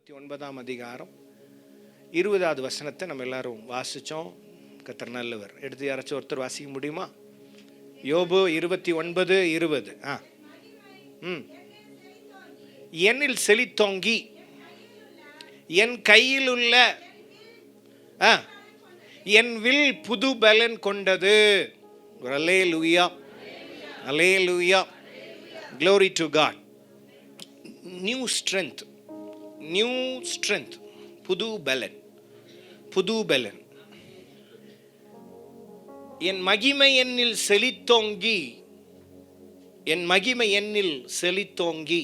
29ஆம் அதிகாரம் 20வது வசனத்தை நம்ம எல்லாரும் வாசிச்சோம். கர்த்தர் நல்லவர். எடுத்து யாராச்சும் ஒருத்தர் வாசிக்க முடியுமா? யோபு 29:20. என்னில் செழித்தோங்கி என் கையில் உள்ள என் வில் புது பலன் கொண்டது. அல்லேலூயா, அல்லேலூயா, glory to God. New strength, new strength, புது பலன், புது பலன். என் மகிமை என்னில் செழித்தோங்கி, என் மகிமை என்னில் செழித்தோங்கி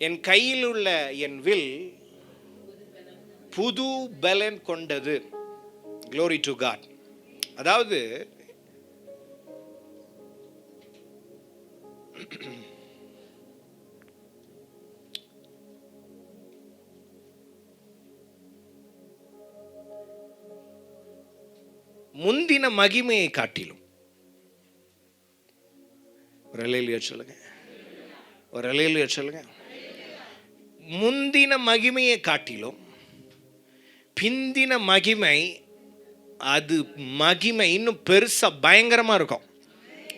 என் கையில் உள்ள என் வில் புது பலன் கொண்டது. glory to God. அதாவது முந்தின மகிமையை காட்டிலும், ஒரு அல்லேலூயா சொல்லுங்க, ஒரு அல்லேலூயா சொல்லுங்க. முந்தின மகிமையை காட்டிலும் பிந்தின மகிமை, அது மகிமை இன்னும் பெருசா பயங்கரமா இருக்கும்.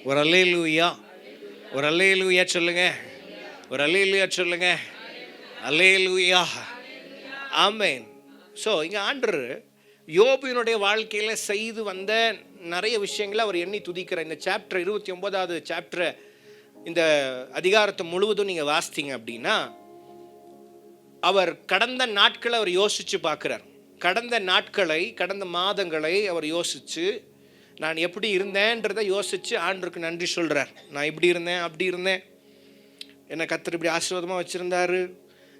ஒரு அல்லேலூயா, ஒரு அல்லேலூயா சொல்லுங்க, ஒரு அல்லேலூயா சொல்லுங்க, அல்லேலூயா, ஆமென். ஸோ இங்கே ஆண்டவர் யோபுவினுடைய வாழ்க்கையில் செய்து வந்த நிறைய விஷயங்களை அவர் எண்ணி துதிக்கிற இந்த சாப்டர் 29வது சாப்டரை, இந்த அதிகாரத்தை முழுவதும் நீங்கள் வாசித்தீங்க அப்படின்னா, அவர் கடந்த நாட்களை அவர் யோசித்து பார்க்குறார். கடந்த நாட்களை, கடந்த மாதங்களை அவர் யோசித்து, நான் எப்படி இருந்தேன்றதை யோசித்து ஆண்டவருக்கு நன்றி சொல்கிறார். நான் இப்படி இருந்தேன், அப்படி இருந்தேன், என்னை கர்த்தர் இப்படி ஆசீர்வாதமாக வச்சுருந்தாரு,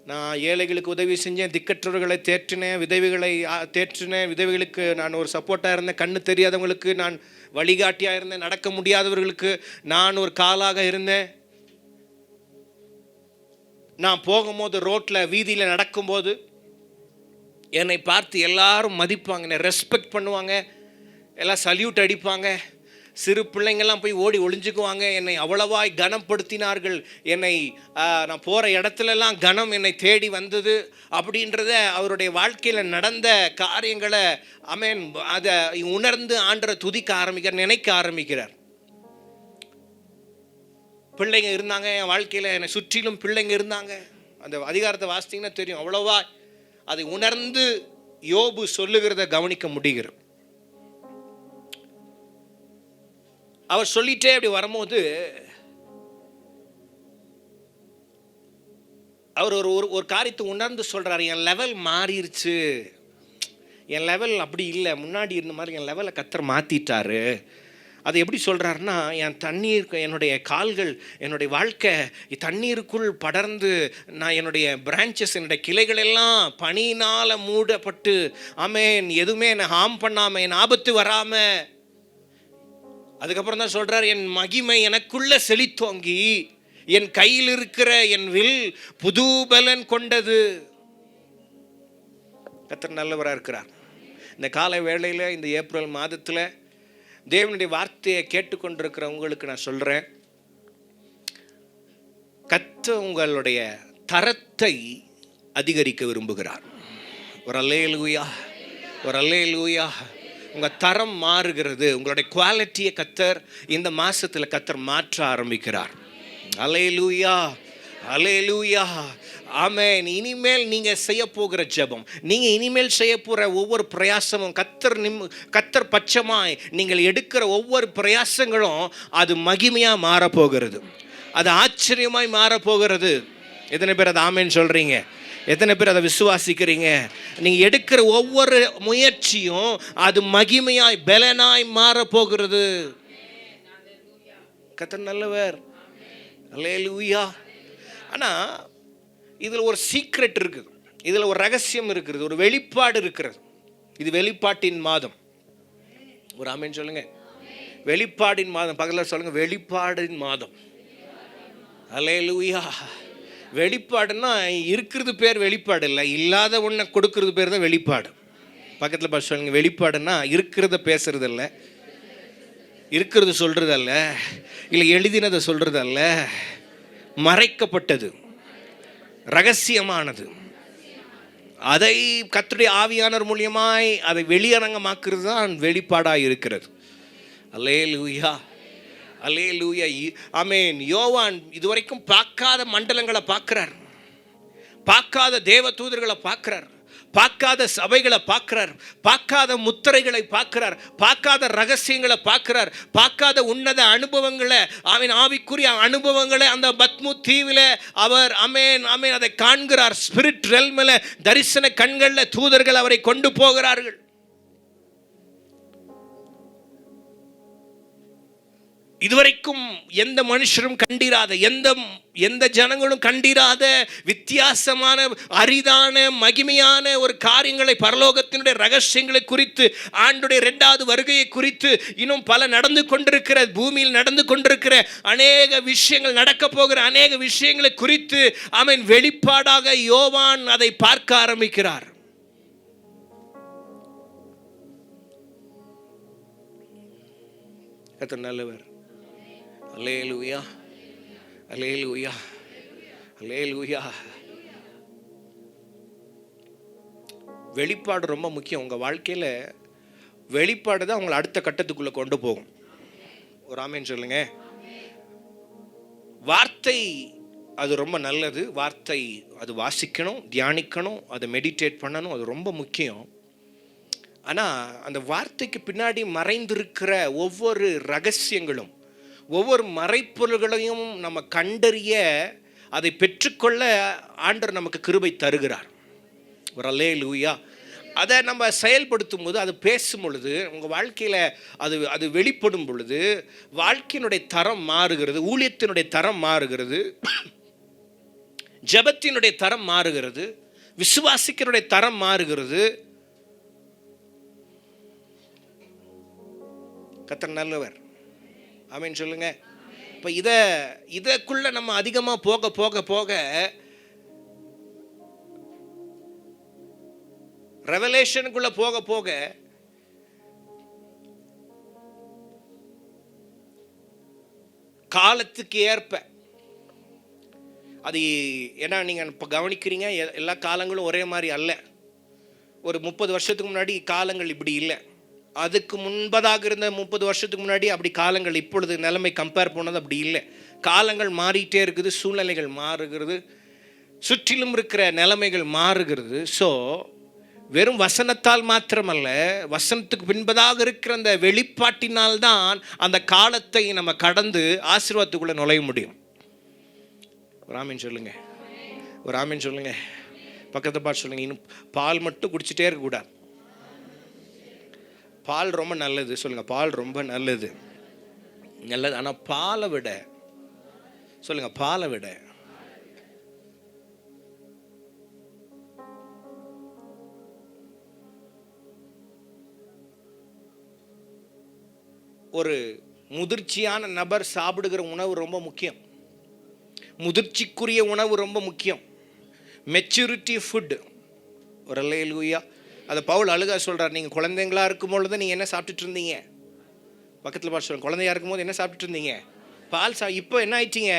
நான் ஏழைகளுக்கு உதவி செஞ்சேன், திக்கற்றவர்களை தேற்றினேன், விதவைகளை தேற்றினேன், விதவைகளுக்கு நான் ஒரு சப்போர்ட்டாக இருந்தேன், கண்ணு தெரியாதவங்களுக்கு நான் வழிகாட்டியாக இருந்தேன், நடக்க முடியாதவர்களுக்கு நான் ஒரு காலாக இருந்தேன், நான் போகும்போது ரோட்டில் வீதியில் நடக்கும்போது என்னை பார்த்து எல்லாரும் மதிப்பாங்க, என்னை ரெஸ்பெக்ட் பண்ணுவாங்க, எல்லாம் சல்யூட் அடிப்பாங்க, சிறு பிள்ளைங்கள்லாம் போய் ஓடி ஒளிஞ்சுக்குவாங்க, என்னை அவ்வளவாய் கனப்படுத்தினார்கள், என்னை நான் போகிற இடத்துலலாம் கனம் என்னை தேடி வந்தது அப்படின்றத அவருடைய வாழ்க்கையில் நடந்த காரியங்களை ஆமென் அதை உணர்ந்து ஆண்டரை துதிக்க ஆரம்பிக்கிறார், நினைக்க ஆரம்பிக்கிறார். பிள்ளைங்க இருந்தாங்க என் வாழ்க்கையில், என்னை சுற்றிலும் பிள்ளைங்க இருந்தாங்க. அந்த அதிகாரத்தை வாசித்தீங்கன்னா தெரியும், அவ்வளவா அதை உணர்ந்து யோபு சொல்லுகிறத கவனிக்க முடிகிறது. அவர் சொல்லிட்டே அப்படி வரும்போது அவர் ஒரு காரியத்தை உணர்ந்து சொல்றாரு, என் லெவல் மாறிடுச்சு, என் லெவல் அப்படி இல்லை, முன்னாடி இருந்த மாதிரி என் லெவலை கர்த்தர் மாற்றிட்டாரு. அது எப்படி சொல்கிறாருன்னா, என் தண்ணீர், என்னுடைய கால்கள், என்னுடைய வாழ்க்கை தண்ணீருக்குள் படர்ந்து, நான் என்னுடைய பிரான்ச்சஸ், என்னுடைய கிளைகள் எல்லாம் பனியினால் மூடப்பட்டு, ஆமென், எதுவுமே என்னை ஹார்ம் பண்ணாமல், என் ஆபத்து வராமல். அதுக்கப்புறம் தான் சொல்கிறார், என் மகிமை எனக்குள்ள செழித்தோங்கி என் கையில் இருக்கிற என் வில் புது பலன் கொண்டது. கர்த்தர் நல்லவராக இருக்கிறார். இந்த காலை வேளையில், இந்த ஏப்ரல் மாதத்தில் தேவனுடைய வார்த்தையை கேட்டுக்கொண்டிருக்கிற உங்களுக்கு நான் சொல்கிறேன், கர்த்தர் உங்களுடைய தரத்தை அதிகரிக்க விரும்புகிறார். ஒரு அல்லேலூயா, ஒரு அல்லேலூயா. உங்கள் தரம் மாறுகிறது, உங்களுடைய குவாலிட்டியை கர்த்தர் இந்த மாதத்தில் கர்த்தர் மாற்ற ஆரம்பிக்கிறார். அல்லேலூயா, அல்லேலூயா, ஆமென். இனிமேல் நீங்கள் செய்ய போகிற ஜெபம், நீங்கள் இனிமேல் செய்ய போகிற ஒவ்வொரு பிரயாசமும், கர்த்தர் பட்சமாய் நீங்கள் எடுக்கிற ஒவ்வொரு பிரயாசங்களும் அது மகிமையாக மாறப்போகிறது, அது ஆச்சரியமாய் மாறப்போகிறது. எத்தனை பேர் அதை ஆமென் சொல்கிறீங்க? எத்தனை பேர் அதை விசுவாசிக்கிறீங்க? நீங்கள் எடுக்கிற ஒவ்வொரு முயற்சியும் அது மகிமையாய் பலனாய் மாறப்போகிறது. கர்த்தர் நல்லவர். அல்லேலூயா. ஆனால் இதில் ஒரு சீக்ரெட் இருக்குது, இதில் ஒரு ரகசியம் இருக்கிறது, ஒரு வெளிப்பாடு இருக்கிறது. இது வெளிப்பாட்டின் மாதம். ஒரு ஆமென் சொல்லுங்க. வெளிப்பாடின் மாதம். பக்கத்தில் சொல்லுங்க, வெளிப்பாடின் மாதம். அல்லேலூயா. வெளிப்பாடுன்னா இருக்கிறது பேர் வெளிப்பாடு இல்லை, இல்லாத ஒன்றை கொடுக்கறது பேர் தான் வெளிப்பாடு. பக்கத்தில் பார்த்து சொல்லுங்க, வெளிப்பாடுன்னா இருக்கிறத பேசுறது இல்லை, இருக்கிறது சொல்கிறது அல்ல, இல்லை எழுதினதை சொல்கிறது அல்ல, மறைக்கப்பட்டது. ரகசியமானது. அதை கர்த்தருடைய ஆவியானவர் மூலியமாய் அதை வெளியரங்கமாக்குறது தான் வெளிப்பாடாக இருக்கிறது. அல்லேலூயா, அல்லேலூயா, ஆமென். யோவான் இதுவரைக்கும் பார்க்காத மண்டலங்களை பார்க்கிறார், பார்க்காத தேவ தூதர்களை பார்க்கிறார், பார்க்காத சபைகளை பார்க்கிறார், பார்க்காத முத்திரைகளை பார்க்கிறார், பார்க்காத ரகசியங்களை பார்க்கிறார், பார்க்காத உன்னத அனுபவங்களை, அவன் ஆவிக்குரிய அனுபவங்களை அந்த பத்மு தீவில அவர் ஆமென் ஆமென் அதை காண்கிறார். ஸ்பிரிட் ரெல்மில் தரிசன கண்களில் தூதர்கள் அவரை கொண்டு போகிறார்கள். இதுவரைக்கும் எந்த மனுஷரும் கண்டிராத, எந்த ஜனங்களும் கண்டிராத வித்தியாசமான அரிதான மகிமையான ஒரு காரியங்களை, பரலோகத்தினுடைய ரகசியங்களை குறித்து, ஆண்டுடைய 2வது வருகையை குறித்து, இன்னும் பல நடந்து கொண்டிருக்கிற, பூமியில் நடந்து கொண்டிருக்கிற அநேக விஷயங்கள், நடக்க போகிற அநேக விஷயங்களை குறித்து அவன் வெளிப்பாடாக யோவான் அதை பார்க்க ஆரம்பிக்கிறார். கர்த்தர் நல்லவர். அல்லேலூயா, அல்லேலூயா, அல்லேலூயா. வெளிப்பாடு ரொம்ப முக்கியம். உங்கள் வாழ்க்கையில் வெளிப்பாடு தான் உங்களை அடுத்த கட்டத்துக்குள்ளே கொண்டு போகும். ஒரு ஆமென் சொல்லுங்க. வார்த்தை அது ரொம்ப நல்லது. வார்த்தை அது வாசிக்கணும், தியானிக்கணும், அதை மெடிடேட் பண்ணணும், அது ரொம்ப முக்கியம். ஆனால் அந்த வார்த்தைக்கு பின்னாடி மறைந்திருக்கிற ஒவ்வொரு ரகசியங்களும், ஒவ்வொரு மறைப்பொருள்களையும் நம்ம கண்டறிய, அதை பெற்றுக்கொள்ள ஆண்டவர் நமக்கு கிருபை தருகிறார். ஒரு அல்லேலூயா. அதை நம்ம செயல்படுத்தும் போது, அது பேசும் பொழுது, உங்கள் வாழ்க்கையில் அது வெளிப்படும் பொழுது வாழ்க்கையினுடைய தரம் மாறுகிறது, ஊழியத்தினுடைய தரம் மாறுகிறது, ஜெபத்தினுடைய தரம் மாறுகிறது, விசுவாசிக்கிறனுடைய தரம் மாறுகிறது. கர்த்தர் நல்லவர். ஆமென் சொல்லுங்க. இப்போ இதற்குள்ள நம்ம அதிகமாக போக போக போக ரெவலேஷனுக்குள்ள போக போக காலத்துக்கு ஏற்ப அது ஏன்னா நீங்கள் இப்போ கவனிக்கிறீங்க, எல்லா காலங்களும் ஒரே மாதிரி அல்ல. ஒரு 30 வருஷத்துக்கு முன்னாடி காலங்கள் இப்படி இல்லை. அதுக்கு முன்பதாக இருந்த 30 வருஷத்துக்கு முன்னாடி அப்படி காலங்கள், இப்பொழுது நிலைமை கம்பேர் பண்ணது அப்படி இல்லை. காலங்கள் மாறிட்டே இருக்குது, சூழ்நிலைகள் மாறுகிறது, சுற்றிலும் இருக்கிற நிலைமைகள் மாறுகிறது. ஸோ வெறும் வசனத்தால் மாத்திரமல்ல, வசனத்துக்கு பின்பதாக இருக்கிற அந்த வெளிப்பாட்டினால்தான் அந்த காலத்தை நம்ம கடந்து ஆசீர்வாதத்துக்குள்ளே நுழைய முடியும். ஒரு ஆமென் சொல்லுங்க, ஒரு ஆமென் சொல்லுங்க. பக்கத்தை பார்த்து சொல்லுங்க. இன்னும் பால் மட்டும் குடிச்சிட்டே இருக்கக்கூடாது. பால் ரொம்ப நல்லது, சொல்லுங்க. பால் ரொம்ப நல்லது, நல்லது. ஆனால் பாலை விட, சொல்லுங்க, பாலை விட ஒரு முதிர்ச்சியான நபர் சாப்பிடுகிற உணவு ரொம்ப முக்கியம். முதிர்ச்சிக்குரிய உணவு ரொம்ப முக்கியம். Maturity food. ஒரு அல்லேலூயா. அதை பவுல் அழுகா சொல்கிறார். நீங்கள் குழந்தைங்களா இருக்கும் பொழுது நீங்கள் என்ன சாப்பிட்டுட்டு இருந்தீங்க? பக்கத்தில் பார்த்து சொல்லுங்கள். குழந்தையா இருக்கும்போது என்ன சாப்பிட்டுட்டு இருந்தீங்க? பால் இப்போ என்ன ஆயிட்டீங்க?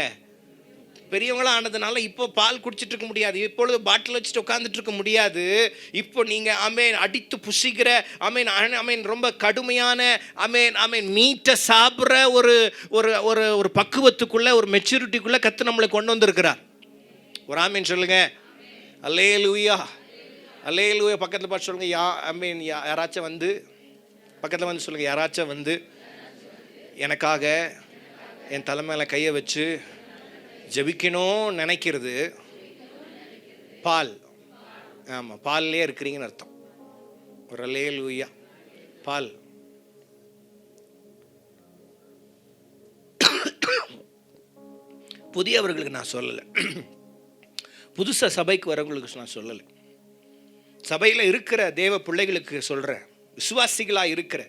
பெரியவங்களாம் ஆனதுனால இப்போ பால் குடிச்சிட்டு இருக்க முடியாது, இப்பொழுது பாட்டில் வச்சுட்டு உட்காந்துட்டு இருக்க முடியாது. இப்போ நீங்கள் ஆமென் அடித்து புசிக்கிற ஆமென் ஆமென் ரொம்ப கடுமையான ஆமென் ஆமென் மீட்டை சாப்பிட்ற ஒரு ஒரு ஒரு ஒரு பக்குவத்துக்குள்ளே, ஒரு மெச்சூரிட்டிக்குள்ளே கர்த்தர் நம்மளை கொண்டு வந்திருக்கிறார். ஒரு ஆமென் சொல்லுங்க. அல்லேலூயா, அல்லேலூயா. பக்கத்தில் பார்த்து சொல்லுங்கள். ஆமென். யாராச்சும் வந்து பக்கத்தில் வந்து சொல்லுங்கள். யாராச்சும் வந்து எனக்காக என் தலைமையில கையை வச்சு ஜெபிக்கணும் நினைக்கிறது பால். ஆமாம், பால்லே இருக்கிறீங்கன்னு அர்த்தம். ஒரு அல்லேலூயா. பால். புதியவர்களுக்கு நான் சொல்லலை, புதுசாக சபைக்கு வரவங்களுக்கு நான் சொல்லலை, சபையில் இருக்கிற தேவ பிள்ளைகளுக்கு சொல்கிறேன், விசுவாசிகளாக இருக்கிற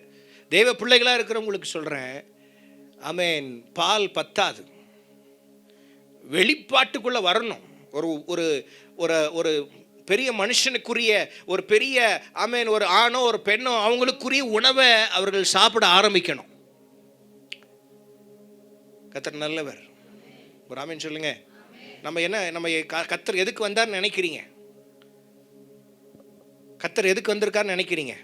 தேவ பிள்ளைகளாக இருக்கிறவங்களுக்கு சொல்கிறேன். ஆமென். பால் பத்தாது, வெளிப்பாட்டுக்குள்ளே வரணும். ஒரு ஒரு ஒரு ஒரு பெரிய மனுஷனுக்குரிய ஒரு பெரிய ஆமென் ஒரு ஆணோ ஒரு பெண்ணோ அவங்களுக்குரிய உணவை அவர்கள் சாப்பிட ஆரம்பிக்கணும். கர்த்தர் நல்லவர். ஒரு ஆமென் சொல்லுங்க. நம்ம கர்த்தர் எதுக்கு வந்தார்னு நினைக்கிறீங்க? கர்த்தர் எதுக்கு வந்திருக்காருன்னு நினைக்கிறீங்க?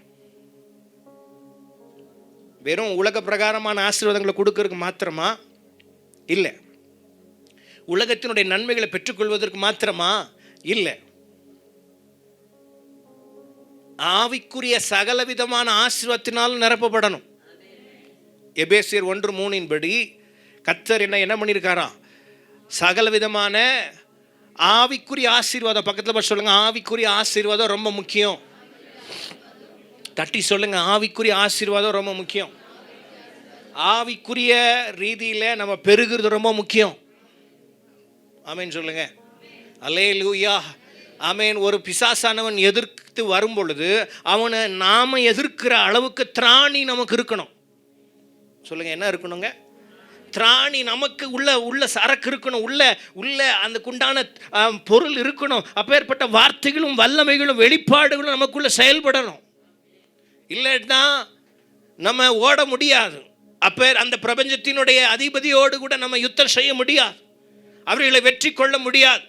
வெறும் உலக பிரகாரமான ஆசீர்வாதங்களை கொடுக்கறதுக்கு மாத்திரமா? இல்லை. உலகத்தினுடைய நன்மைகளை பெற்றுக்கொள்வதற்கு மாத்திரமா? இல்லை. ஆவிக்குரிய சகல விதமான ஆசீர்வாதத்தினாலும் நிரப்பப்படணும். எபேசியர் 1:3 படி கர்த்தர் என்ன பண்ணியிருக்காரா? சகல விதமான ஆவிக்குரிய ஆசீர்வாதம். பக்கத்தில் பார்த்து சொல்லுங்க, ஆவிக்குரிய ஆசீர்வாதம் ரொம்ப முக்கியம். தட்டி சொல்லுங்க, ஆவிக்குரிய ஆசீர்வாதம் ரொம்ப முக்கியம். ஆவிக்குரிய ரீதியில் நம்ம பெருகிறது ரொம்ப முக்கியம். ஆமேன் சொல்லுங்க. அல்லேலூயா. ஆமேன். ஒரு பிசாசானவன் எதிர்த்து வரும் பொழுது அவனை நாம எதிர்க்கிற அளவுக்கு திராணி நமக்கு இருக்கணும். சொல்லுங்க, என்ன இருக்கணுங்க? திராணி நமக்கு உள்ள சரக்கு இருக்கணும். உள்ள அந்த குண்டான பொருள் இருக்கணும். அப்பேற்பட்ட வார்த்தைகளும் வல்லமைகளும் வெளிப்பாடுகளும் நமக்குள்ள செயல்படணும். இல்லைன்னா நம்ம ஓட முடியாது. அந்த பிரபஞ்சத்தினுடைய அதிபதியோடு கூட நம்ம யுத்தம் செய்ய முடியாது. அவர்களை வெற்றி கொள்ள முடியாது.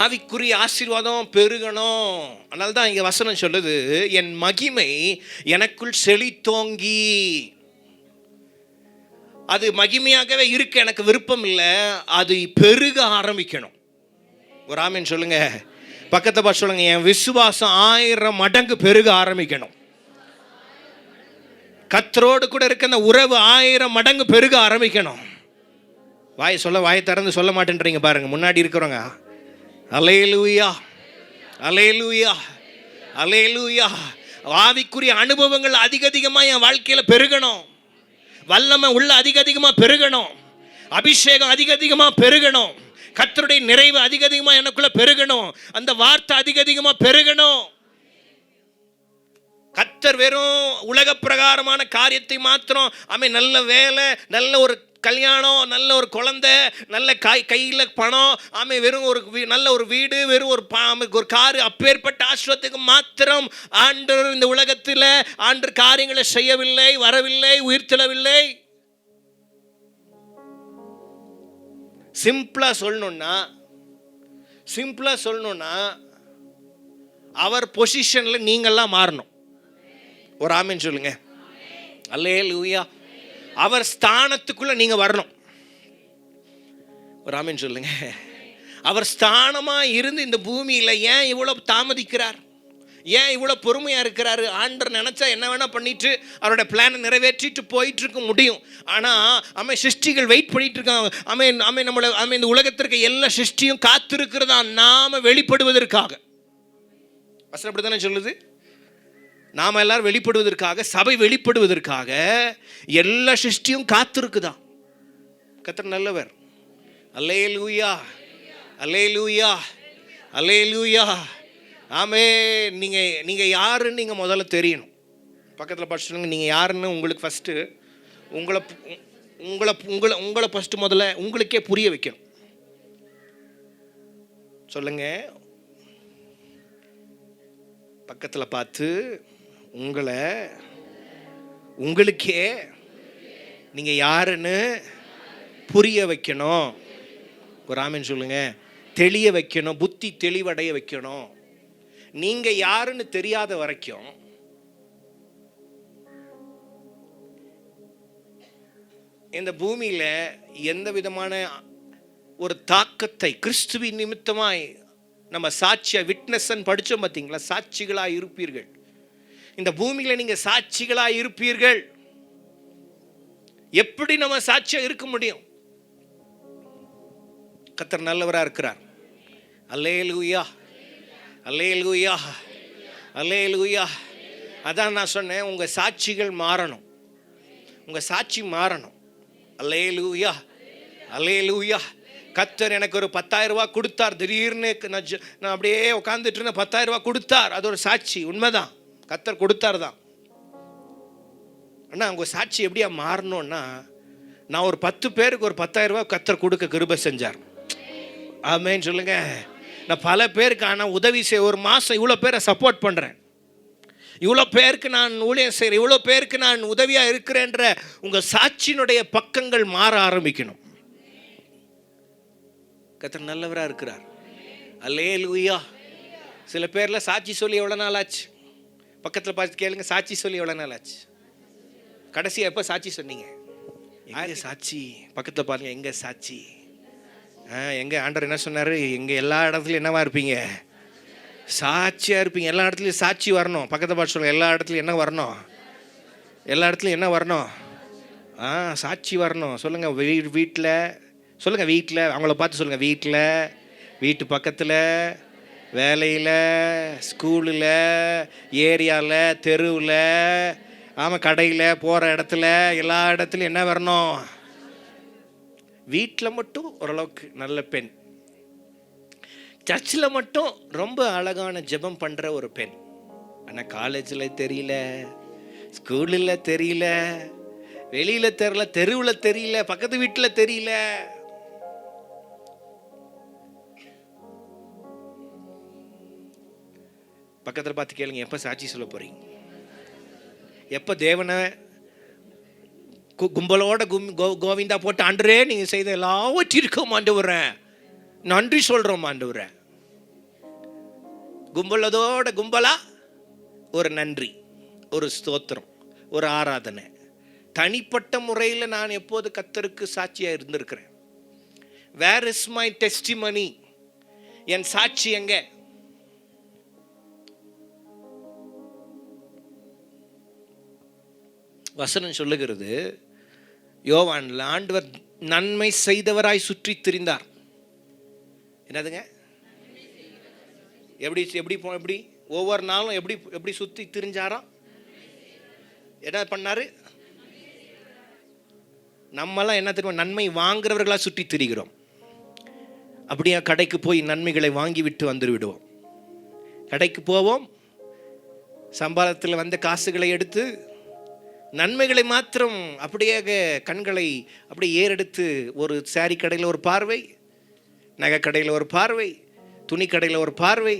ஆவிக்குரிய ஆசீர்வாதம் பெருகணும். அதனால தான் இங்க வசனம் சொல்லுது, என் மகிமை எனக்குள் செழித்தோங்கி. அது மகிமையாகவே இருக்க எனக்கு விருப்பம் இல்லை, அது பெருக ஆரம்பிக்கணும். ஒரு ஆமீன் சொல்லுங்க. பக்கத்தை பார்த்து சொல்லுங்க, என் விசுவாசம் 1000 மடங்கு பெருக ஆரம்பிக்கணும். கர்த்தரோடு கூட இருக்க அந்த உறவு 1000 மடங்கு பெருக ஆரம்பிக்கணும். வாயை திறந்து சொல்ல மாட்டேன்றீங்க பாருங்க முன்னாடி இருக்கிறவங்க. அல்லேலூயா, அல்லேலூயா, அல்லேலூயா. ஆவிக்குரிய அனுபவங்கள் அதிகமாக என் வாழ்க்கையில் பெருகணும். வல்லமை உள்ள அதிகமாக பெருகணும். அபிஷேகம் அதிகமாக பெருகணும். கர்த்தருடைய நிறைவு அதிகமாக எனக்குள்ள பெருகணும். அந்த வார்த்தை அதிகமாக பெருகணும். கர்த்தர் வெறும் உலக பிரகாரமான காரியத்தை மாத்திரம், நல்ல வேலை, நல்ல ஒரு கல்யாணம், நல்ல ஒரு குழந்தை, நல்ல கையில் பணம், வெறும் ஒரு நல்ல ஒரு வீடு, வெறும் ஒரு காரு, அப்பேற்பட்ட ஆசீர்வாதத்துக்கு மாத்திரம் ஆண்டவர் இந்த உலகத்தில் ஆண்டவர் காரியங்களை செய்யவில்லை, வரவில்லை, உயிர்த்தெழவில்லை. சிம்பிளா சொல்லணும்னா அவர் பொசிஷன்ல நீங்கள்லாம் மாறணும். ஒரு ஆமீன் சொல்லுங்க. அல்லேலூயா. அவர் ஸ்தானத்துக்குள்ள நீங்க வரணும். ஒரு ஆமீன் சொல்லுங்க. அவர் ஸ்தானமா இருந்து இந்த பூமியில ஏன் இவ்வளவு தாமதிக்கிறார்? ஏன் இவ்வளவு பொறுமையா இருக்கிறாரு? ஆண்டவர் நினைச்சா என்ன வேணா பண்ணிட்டு அவரோட பிளானை நிறைவேற்றிட்டு போயிட்டு இருக்க முடியும். ஆனா சிருஷ்டிகள் வெயிட் பண்ணிட்டு இருக்காங்க. நம்மள இந்த உலகத்திற்கு எல்லா சிருஷ்டியும் காத்திருக்கிறதா நாம வெளிப்படுவதற்காக. வசனம் அப்படித்தானே சொல்லுது. நாம எல்லாரும் வெளிப்படுவதற்காக, சபை வெளிப்படுவதற்காக எல்லா சிருஷ்டியும் காத்திருக்குதான். கர்த்தர் நல்லவர். அல்லேலூயா, அல்லேலூயா, அல்லேலூயா. ஆமென். நீங்க யாருன்னு நீங்க முதல்ல தெரியணும். பக்கத்தில் படிச்சுடுங்க, நீங்க யாருன்னு உங்களுக்கு ஃபர்ஸ்ட் உங்களை ஃபர்ஸ்ட் முதல்ல உங்களுக்கே புரிய வைக்கணும். சொல்லுங்க, பக்கத்தில் பார்த்து உங்களுக்கே நீங்க யாருன்னு புரிய வைக்கணும். ஒரு ஆமீன் சொல்லுங்க. தெளிய வைக்கணும், புத்தி தெளிவடைய வைக்கணும். நீங்க யாருன்னு தெரியாத வரைக்கும் இந்த பூமியில எந்த விதமான ஒரு தாக்கத்தை கிறிஸ்துவின் நிமித்தமாய் நம்ம சாட்சியா விட்னஸ் படிச்சோம் பார்த்தீங்களா? சாட்சிகளா இருப்பீர்கள். இந்த பூமியில நீங்க சாட்சிகளா இருப்பீர்கள். எப்படி நம்ம சாட்சியா இருக்க முடியும்? கர்த்தர் நல்லவரா இருக்கிறார். அல்லேலூயா, அல்லேலூயா, அல்லேலூயா. அதான் நான் சொன்னேன், உங்க சாட்சிகள் மாறணும். உங்க சாட்சி மாறணும். அல்லேலூயா, அல்லேலூயா. கர்த்தர் எனக்கு ஒரு 10,000 ரூபாய் கொடுத்தார். திடீர்னு நான் அப்படியே உட்காந்துட்டு இருந்தேன். 10,000 ரூபாய் கொடுத்தார். அது ஒரு சாட்சி. உண்மைதான், கர்த்தர் கொடுத்தார் தான். ஆனால் உங்கள் சாட்சி எப்படியா மாறணும்னா, நான் ஒரு 10 பேருக்கு ஒரு 10,000 ரூபாய் கர்த்தர் கொடுக்க கிருபை செஞ்சார். ஆமேன்னு சொல்லுங்க. நான் பல பேருக்கு ஆனால் உதவி செய்ய, ஒரு மாதம் இவ்வளோ பேரை சப்போர்ட் பண்ணுறேன், இவ்வளோ பேருக்கு நான் ஊழியம் செய்கிறேன், இவ்வளோ பேருக்கு நான் உதவியாக இருக்கிறேன்ற உங்கள் சாட்சியினுடைய பக்கங்கள் மாற ஆரம்பிக்கணும். கர்த்தர் நல்லவராக இருக்கிறார். அல்லேலூயா. சில பேரில் சாட்சி சொல்லி எவ்வளோ நாள் ஆச்சு? பக்கத்தில் பார்த்து கேளுங்க, சாட்சி சொல்லி எவ்வளோ நாள் ஆச்சு? கடைசியாக எப்போ சாட்சி சொன்னீங்க? யார் சாட்சி? பக்கத்தில் பாருங்க, எங்கே சாட்சி? எங்கே ஆண்டவர் என்ன சொன்னார்? எங்கே எல்லா இடத்துலையும் என்னவா இருப்பீங்க? சாட்சியாக இருப்பீங்க. எல்லா இடத்துலையும் சாட்சி வரணும். பக்கத்தை பார்த்து சொல்லுங்கள், எல்லா இடத்துலையும் என்ன வரணும்? எல்லா இடத்துலையும் என்ன வரணும்? சாட்சி வரணும். சொல்லுங்கள், வீட்டில் சொல்லுங்கள், வீட்டில் அவங்கள பார்த்து சொல்லுங்கள், வீட்டில், வீட்டு பக்கத்தில், வேலையில், ஸ்கூலில், ஏரியாவில், தெருவில், ஆமாம் கடையில், போகிற இடத்துல, எல்லா இடத்துலையும் என்ன வரணும்? வீட்டில் மட்டும் ஓரளவுக்கு நல்ல பெண், சர்ச்சில் மட்டும் ரொம்ப அழகான ஜெபம் பண்ணுற ஒரு பெண். ஆனால் காலேஜில் தெரியல, ஸ்கூலில் தெரியல, வெளியில் தெரியல, தெருவில் தெரியல, பக்கத்து வீட்டில் தெரியல. பக்கத்தில் பார்த்து கேளுங்க, எப்போ சாட்சி சொல்ல போகிறீங்க? எப்போ தேவனை கும்பலோட கோவிந்தா போட்டு, ஆண்டவரே நீங்கள் செய்த எல்லாவற்றிற்கும் ஆண்டவரே நன்றி சொல்கிறோம் ஆண்டவரே. கும்பலதோட கும்பலா ஒரு நன்றி, ஒரு ஸ்தோத்திரம், ஒரு ஆராதனை. தனிப்பட்ட முறையில் நான் எப்போது கர்த்தருக்கு சாட்சியாக இருந்திருக்கிறேன். Where is my testimony? என் சாட்சி எங்கே? வசனம் சொல்லுகிறது, யோவான்ல ஆண்டவர் நன்மை செய்தவராய் சுற்றி திரிந்தார். என்னதுங்க? எப்படி எப்படி எப்படி ஒவ்வொரு நாளும் எப்படி எப்படி சுற்றி திரிஞ்சாராம்? என்ன பண்ணாரு? நம்மலாம் என்ன தெரியுமா? நன்மை வாங்குறவர்களா சுற்றி திரிகிறோம். அப்படியே கடைக்கு போய் நன்மைகளை வாங்கி விட்டு வந்து விடுவோம். கடைக்கு போவோம், சம்பாதத்தில் வந்த காசுகளை எடுத்து நன்மைகளை மாத்திரம் அப்படியே கண்களை அப்படியே ஏறெடுத்து, ஒரு சாரி கடையில் ஒரு பார்வை, நகை கடையில் ஒரு பார்வை, துணி கடையில் ஒரு பார்வை,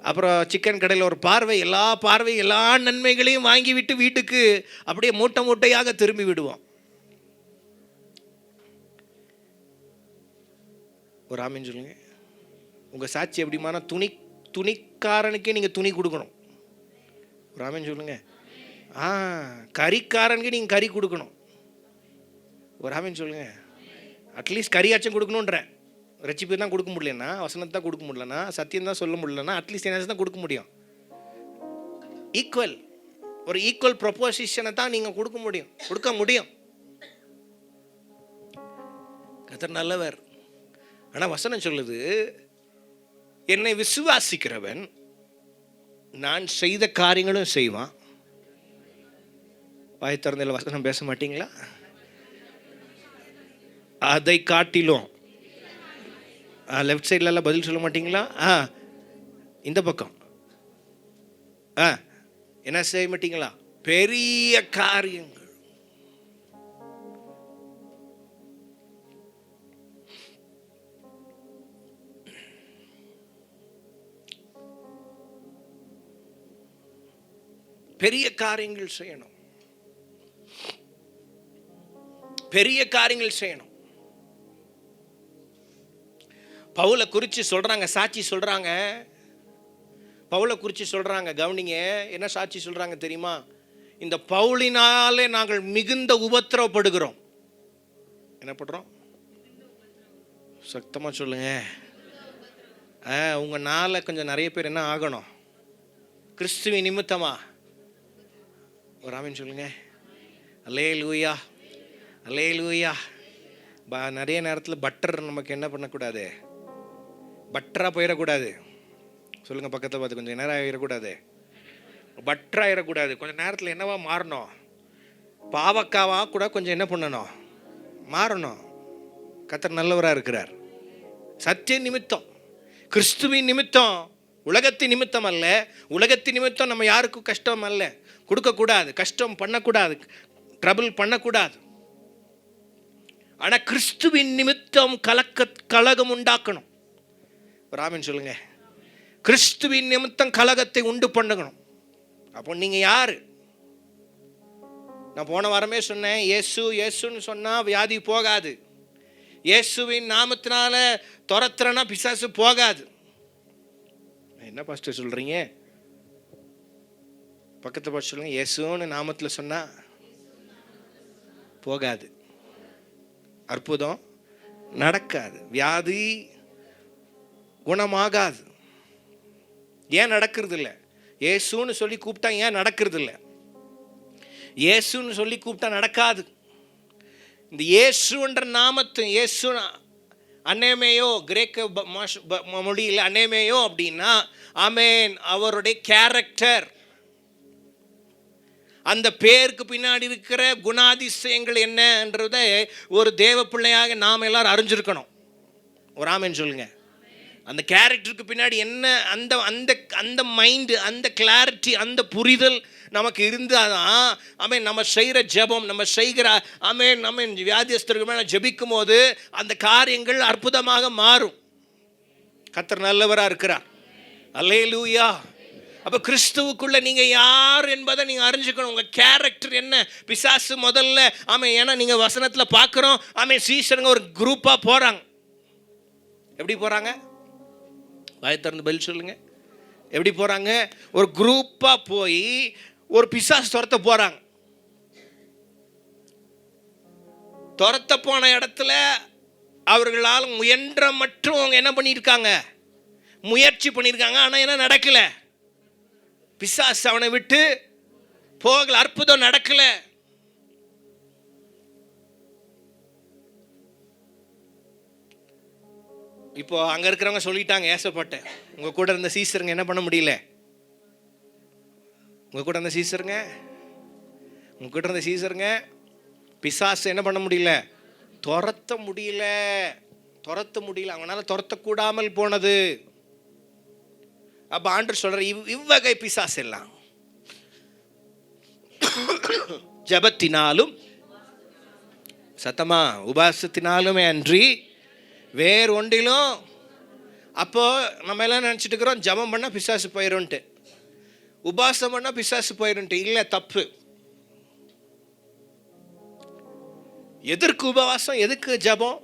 அப்புறம் சிக்கன் கடையில் ஒரு பார்வை, எல்லா பார்வை, எல்லா நன்மைகளையும் வாங்கிவிட்டு வீட்டுக்கு அப்படியே மூட்டை மூட்டையாக திரும்பி விடுவோம். ஒரு ஆமீன் சொல்லுங்க. உங்கள் சாட்சி எப்படிமான? துணிக்காரனுக்கே நீங்கள் துணி கொடுக்கணும். ஒரு ஆமீன் சொல்லுங்க. கறிக்காரனுக்கு நீங்கள் கறி கொடுக்கணும். ஒரு ஆமீன் சொல்லுங்க. அட்லீஸ்ட் கறியாச்சும் கொடுக்கணுன்ற. ரெசிபி தான் கொடுக்க முடியலன்னா, வசனத்தை தான் கொடுக்க முடியலன்னா, சத்தியம் தான் சொல்ல முடியலன்னா, அட்லீஸ்ட் என்ன தான் கொடுக்க முடியும்? ஈக்குவல், ஒரு ஈக்குவல் ப்ரொபோசிஷனை தான் நீங்கள் கொடுக்க முடியும். கர்த்தர் நல்லவர். ஆனால் வசனம் சொல்லுது, என்னை விசுவாசிக்கிறவன் நான் செய்த காரியங்களும் செய்வான். வாய் திறந்த வசனம் பேச மாட்டீங்களா? அதை காட்டிலும் லெஃப்ட் சைட்லலாம் பதில் சொல்ல மாட்டீங்களா? இந்த பக்கம் என்ன செய்ய மாட்டீங்களா? பெரிய காரியங்கள். பெரிய காரியங்கள் செய்யணும். பெரிய காரியங்கள் செய்யணும். பவுலை குறித்து சொல்றாங்க, சாட்சி சொல்றாங்க. பவுலை குறித்து சொல்றாங்க, கவனிங்க. என்ன சாட்சி சொல்றாங்க தெரியுமா? இந்த பவுலினாலே நாங்கள் மிகுந்த உபத்திரவப்படுகிறோம். என்ன பண்றோம்? சத்தமா சொல்லுங்க. உங்களால கொஞ்சம் நிறைய பேர் என்ன ஆகணும்? கிறிஸ்துவின் நிமித்தமா. ஒரு ஆமீன் சொல்லுங்க. அல்லேலூயா, அல்லேலூயா. நிறைய நேரத்தில் பட்டர் நமக்கு என்ன பண்ணக்கூடாது? பட்டராக போயிடக்கூடாது. சொல்லுங்கள் பக்கத்தில் பார்த்து, கொஞ்சம் நேரம் ஆகிடக்கூடாது, பட்டராகிடக்கூடாது. கொஞ்சம் நேரத்தில் என்னவா மாறணும்? பாவக்காவாக கூட கொஞ்சம் என்ன பண்ணணும்? மாறணும். கர்த்தர் நல்லவராக இருக்கிறார். சத்திய நிமித்தம், கிறிஸ்துவின் நிமித்தம், உலகத்தின் நிமித்தம் அல்ல. உலகத்தின் நிமித்தம் நம்ம யாருக்கும் கஷ்டம் அல்ல கொடுக்கக்கூடாது, கஷ்டம் பண்ணக்கூடாது, ட்ரபிள் பண்ணக்கூடாது. ஆனால் கிறிஸ்துவின் நிமித்தம் கலகம் உண்டாக்கணும். ராமன் சொல்லுங்க. கிறிஸ்துவின் நிமித்தம் கலகத்தை உண்டு பண்ணணும். அப்போ நீங்க யாரு? நான் போன வாரமே சொன்னேன், இயேசுன்னு சொன்னா வியாதி போகாது. இயேசுவின் நாமத்தினால துரத்துறனா பிசாசு போகாது. என்ன பாஸ்டர் சொல்றீங்க? பக்கத்தை பார்த்து சொல்லுங்க, இயேசுன்னு நாமத்தில் சொன்னா போகாது, அற்புதம் நடக்காது, வியாதி குணமாகாது. ஏன் நடக்கிறது இல்லை? இயேசுன்னு சொல்லி கூப்பிட்டா ஏன் நடக்கிறது இல்லை? இயேசுன்னு சொல்லி கூப்பிட்டா நடக்காது. இந்த இயேசுன்ற நாமத்து, இயேசு அனேமேயோ, கிரேக்க மொழியில் அனேமேயோ அப்படின்னா ஆமென், அவருடைய கேரக்டர், அந்த பேருக்கு பின்னாடி இருக்கிற குணாதிசயங்கள் என்னன்றத ஒரு தேவ பிள்ளையாக நாம் எல்லாரும் அறிஞ்சிருக்கணும். ஒரு ஆமென் சொல்லுங்க. அந்த கேரக்டருக்கு பின்னாடி என்ன, அந்த அந்த அந்த மைண்டு, அந்த கிளாரிட்டி, அந்த புரிதல் நமக்கு இருந்தாதான் ஆமென் நம்ம செய்கிற ஜெபம், நம்ம செய்கிற ஆமென் நம்ம வியாதியஸ்தருக்கு மேலே ஜெபிக்கும் போது அந்த காரியங்கள் அற்புதமாக மாறும். கர்த்தர் நல்லவராக இருக்கிறார். அல்லேலூயா. அப்போ கிறிஸ்துவுக்குள்ள நீங்க யார் என்பதை நீங்க அறிஞ்சுக்கணும். உங்க கேரக்டர் என்ன? பிசாசு முதல்ல ஆமென், ஏன்னா நீங்க வசனத்துல பார்க்குறோம் ஆமென், சீஷருங்க ஒரு குரூப்பா போறாங்க. எப்படி போறாங்க? வாயை திறந்து பதில் சொல்லுங்க. எப்படி போறாங்க? ஒரு குரூப்பா போய் ஒரு பிசாசு துரத்த போறாங்க. துரத்த போன இடத்துல அவர்களால் முயன்ற மட்டும் அவங்க என்ன பண்ணியிருக்காங்க? முயற்சி பண்ணியிருக்காங்க. ஆனால் என்ன நடக்கல? பிசாசு அவனை விட்டு போகல, அற்புதம் நடக்கல. இப்போ அங்க இருக்கிறவங்க சொல்லிட்டாங்க, ஏசப்பட்டேன், உங்க கூட இருந்த சீசருங்க என்ன பண்ண முடியல? உங்க கூட இருந்த சீசருங்க, உங்க கூட இருந்த சீசருங்க பிசாசு என்ன பண்ண முடியல? துரத்த முடியல, துரத்த முடியல, அவனால துரத்த கூடாமல் போனது. அப்ப ஆண்டவர் சொல்ற, இவ்வகை பிசாசு எல்லாம் ஜபத்தினாலும் சத்தமா உபாசத்தினாலுமே அன்றி வேறு ஒன்றிலும். அப்போ நம்ம எல்லாம் நினைச்சிட்டு இருக்கிறோம் ஜபம் பண்ணா பிசாசு போயிரும்ட்டு, உபாசம் பண்ணா பிசாசு போயிரும்ட்டு. இல்லை, தப்பு. எதற்கு உபவாசம், எதுக்கு ஜபம்?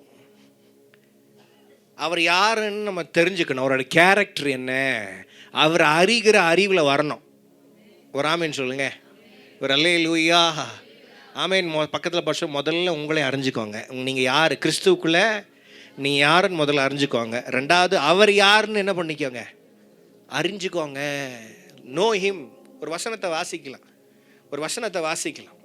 அவர் யாருன்னு நம்ம தெரிஞ்சுக்கணும். அவரோட கேரக்டர் என்ன, அவர் அறிகிற அறிவில் வரணும். ஒரு ஆமேன் சொல்லுங்க. ஒரு அல்லேலூயா. ஆமேன். பக்கத்தில் பட்சம் முதல்ல உங்களை அறிஞ்சுக்கோங்க. நீங்கள் யார், கிறிஸ்துவுக்குள்ள நீ யாருன்னு முதல்ல அறிஞ்சுக்கோங்க. ரெண்டாவது அவர் யாருன்னு என்ன பண்ணிக்கோங்க, அறிஞ்சுக்கோங்க. Know him. ஒரு வசனத்தை வாசிக்கலாம், ஒரு வசனத்தை வாசிக்கலாம்.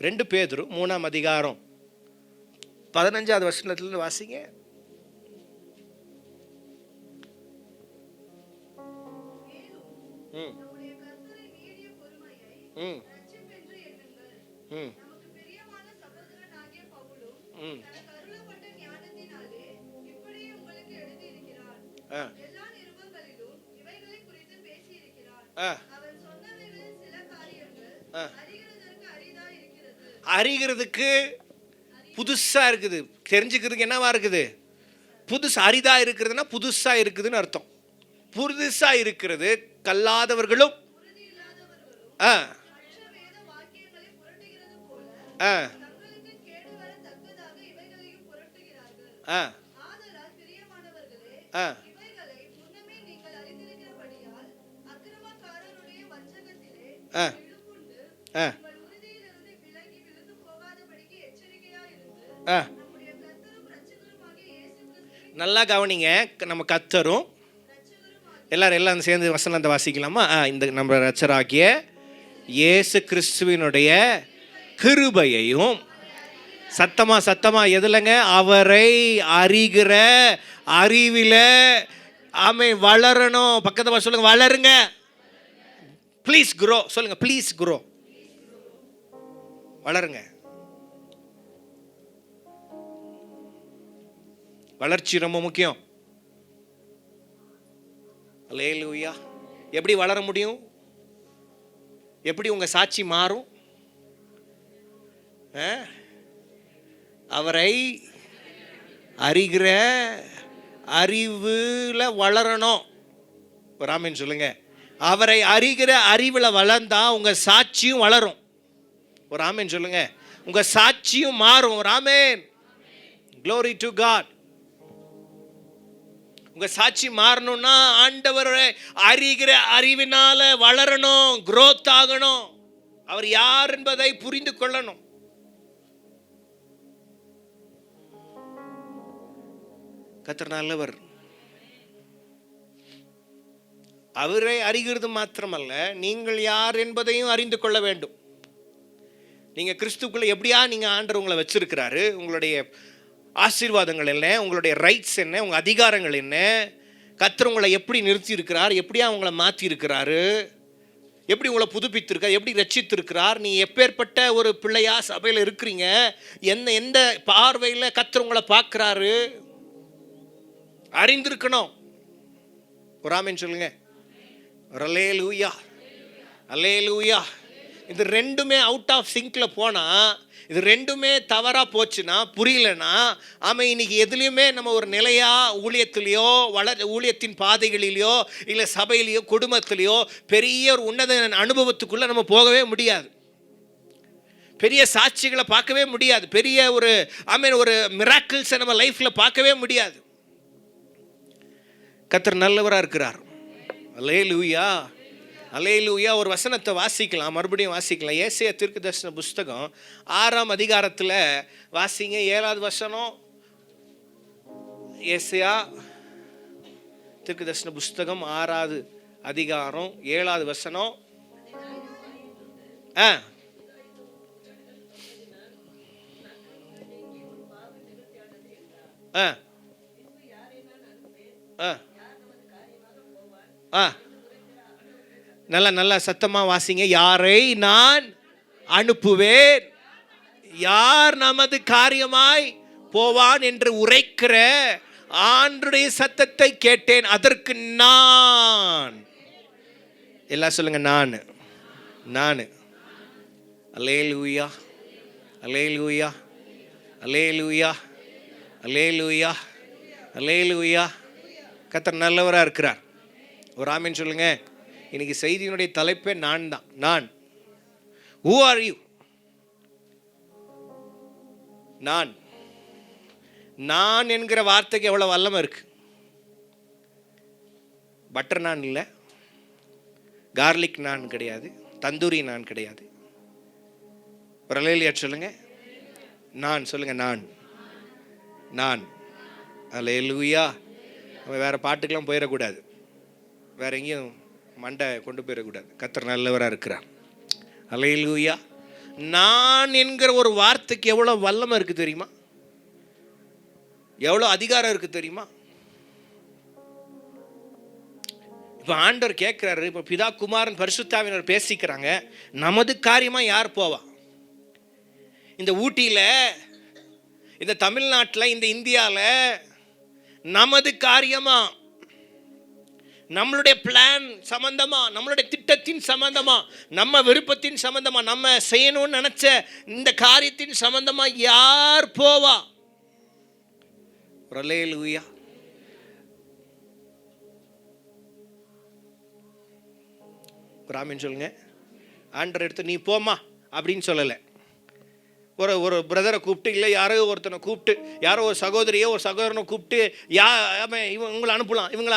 ரெண்டு பேதுரு 3ஆம் அதிகாரம் 15வது வசனத்துல வாசிங்க. அறிகிறதுக்கு புதுசா இருக்குது, தெரிஞ்சுக்கிறதுக்கு என்னவா இருக்குது? புதுசு. அரிதா இருக்கிறதுனா புதுசா இருக்குதுன்னு அர்த்தம். புதுசா இருக்கிறது. கல்லாதவர்களும் நல்லா கவனிங்க. நம்ம கர்த்தரும் எல்லாரும் சேர்ந்து வசனத்தை வாசிக்கலாமா? இந்த நம்ம ரட்சகராகிய இயேசு கிறிஸ்துவினுடைய கிருபையையும் சத்தமா எதுலங்க? அவரை அறிகிற அறிவில ஆமென் வளரணும். பக்கத்துல சொல்லுங்க, வளருங்க. ப்ளீஸ் குரோ சொல்லுங்க, ப்ளீஸ் குரோ, வளருங்க. வளர்ச்சி ரொம்ப முக்கியம். அல்லேலூயா. எப்படி வளர முடியும்? எப்படி உங்க சாட்சி மாறும்? அவரை அறிகிற அறிவுல வளரணும். ராமன் சொல்லுங்க, அவரை அறிகிற அறிவில் வளர்ந்தா உங்க சாட்சியும் வளரும். ஒரு ஆமேன் சொல்லுங்க. உங்க சாட்சியும் மாறும். ஒரு ஆமேன். Glory to God. உங்க சாட்சி மாறணும்னா ஆண்டவரை அறிகிற அறிவினால வளரணும், growth ஆகணும். அவர் யார் என்பதை புரிந்து கொள்ளணும். கர்த்தர் நல்லவர். அவரை அறிகிறது மாத்திரமல்ல, நீங்கள் யார் என்பதையும் அறிந்து கொள்ள வேண்டும். நீங்க கிறிஸ்துக்குள்ள எப்படியா நீங்க ஆண்டவர் உங்களை வச்சிருக்கிறாரு, உங்களுடைய ஆசீர்வாதங்கள் என்ன, உங்களுடைய ரைட்ஸ் என்ன, உங்க அதிகாரங்கள் என்ன, கர்த்தர் உங்களை எப்படி நிறுத்தி இருக்கிறார், எப்படியா உங்களை மாற்றி இருக்கிறாரு, எப்படி உங்களை புதுப்பித்திருக்கார், எப்படி ரட்சித்திருக்கிறார், நீ எப்பேற்பட்ட ஒரு பிள்ளையா சபையில் இருக்கிறீங்க, எந்த பார்வையில் கர்த்தர் உங்களை பார்க்கிறாரு அறிந்திருக்கணும். ஒரு ஆமென் சொல்லுங்க. அல்லேலூயா, அல்லேலூயா. இது ரெண்டுமே அவுட் ஆஃப் சிங்க்ல போனா, இது ரெண்டுமே தவறா போச்சுன்னா, புரியலன்னா, ஆமாம் இன்னைக்கு எதுலையுமே நம்ம ஒரு நிலையா ஊழியத்திலையோ ஊழியத்தின் பாதைகளிலையோ இல்லை சபையிலையோ குடும்பத்திலையோ பெரிய ஒரு உன்னத அனுபவத்துக்குள்ள நம்ம போகவே முடியாது. பெரிய சாட்சிகளை பார்க்கவே முடியாது. பெரிய ஒரு ஒரு மிராக்கிள்ஸை நம்ம லைஃப்ல பார்க்கவே முடியாது. கர்த்தர் நல்லவராக இருக்கிறார். அல்லேலூயா, அல்லேலூயா. ஒரு வசனத்தை வாசிக்கலாம், மறுபடியும் வாசிக்கலாம். ஏசாயா தீர்க்கதரிசன புஸ்தகம் 6ஆம் அதிகாரத்தில் வாசிங்க, 7வது வசனம். ஏசாயா தீர்க்கதரிசன புஸ்தகம் 6வது அதிகாரம் 7வது வசனம். நல்லா சத்தமா வாசிங்க. யாரை நான் அனுப்புவேன், யார் நமது காரியமாய் போவான் என்று உரைக்கிற ஆண்டவருடைய சத்தத்தை கேட்டேன், அதற்கு நான். எல்லாம் சொல்லுங்க, நான். அல்லேலூயா, அல்லேலூயா, அல்லேலூயா, அல்லேலூயா, அல்லேலூயா. கர்த்தர் நல்லவரா இருக்கிறார். ஒரு ஆமென் சொல்லுங்க. இன்னைக்கு செய்தியினுடைய தலைப்பே நான் தான். நான். Who are you? நான் என்கிற வார்த்தைக்கு எவ்வளவு வல்லமை இருக்கு. பட்டர் நான் இல்லை, கார்லிக் நான் கிடையாது, தந்தூரி நான் கிடையாது. ஒரு அல்லேலூயா சொல்லுங்க. நான் சொல்லுங்க. நான். அல்லேலூயா. நம்ம வேற பாட்டுக்கெல்லாம் போயிடக்கூடாது, வேற எங்கேயும் மண்டை கொண்டு போயிடக்கூடாது. கர்த்தர் நல்லவராக இருக்கிறார். அல்லேலூயா. நான் என்கிற ஒரு வார்த்தைக்கு எவ்வளோ வல்லமை இருக்குது தெரியுமா, எவ்வளோ அதிகாரம் இருக்குது தெரியுமா. இப்போ ஆண்டவர் கேட்குறாரு, இப்போ பிதா குமாரன் பரிசுத்தாவினர் பேசிக்கிறாங்க, நமது காரியமாக யார் போவா? இந்த ஊட்டியில், இந்த தமிழ்நாட்டில், இந்த இந்தியாவில் நமது காரியமா, நம்மளுடைய பிளான் சம்பந்தமா, நம்மளுடைய திட்டத்தின் சம்பந்தமா, நம்ம விருப்பத்தின் சம்பந்தமா, நம்ம செய்யணும்னு நினைச்ச இந்த காரியத்தின் சம்பந்தமா யார் போவா? அல்லேலூயா. ஒரு ஆமென் சொல்லுங்க. ஆண்டவர் எடுத்து நீ போமா அப்படின்னு சொல்லலை. ஒரு பிரதரை கூப்பிட்டு, இல்லை யாரோ ஒருத்தனை கூப்பிட்டு, யாரோ ஒரு சகோதரியோ ஒரு சகோதரனை கூப்பிட்டு, இவங்களை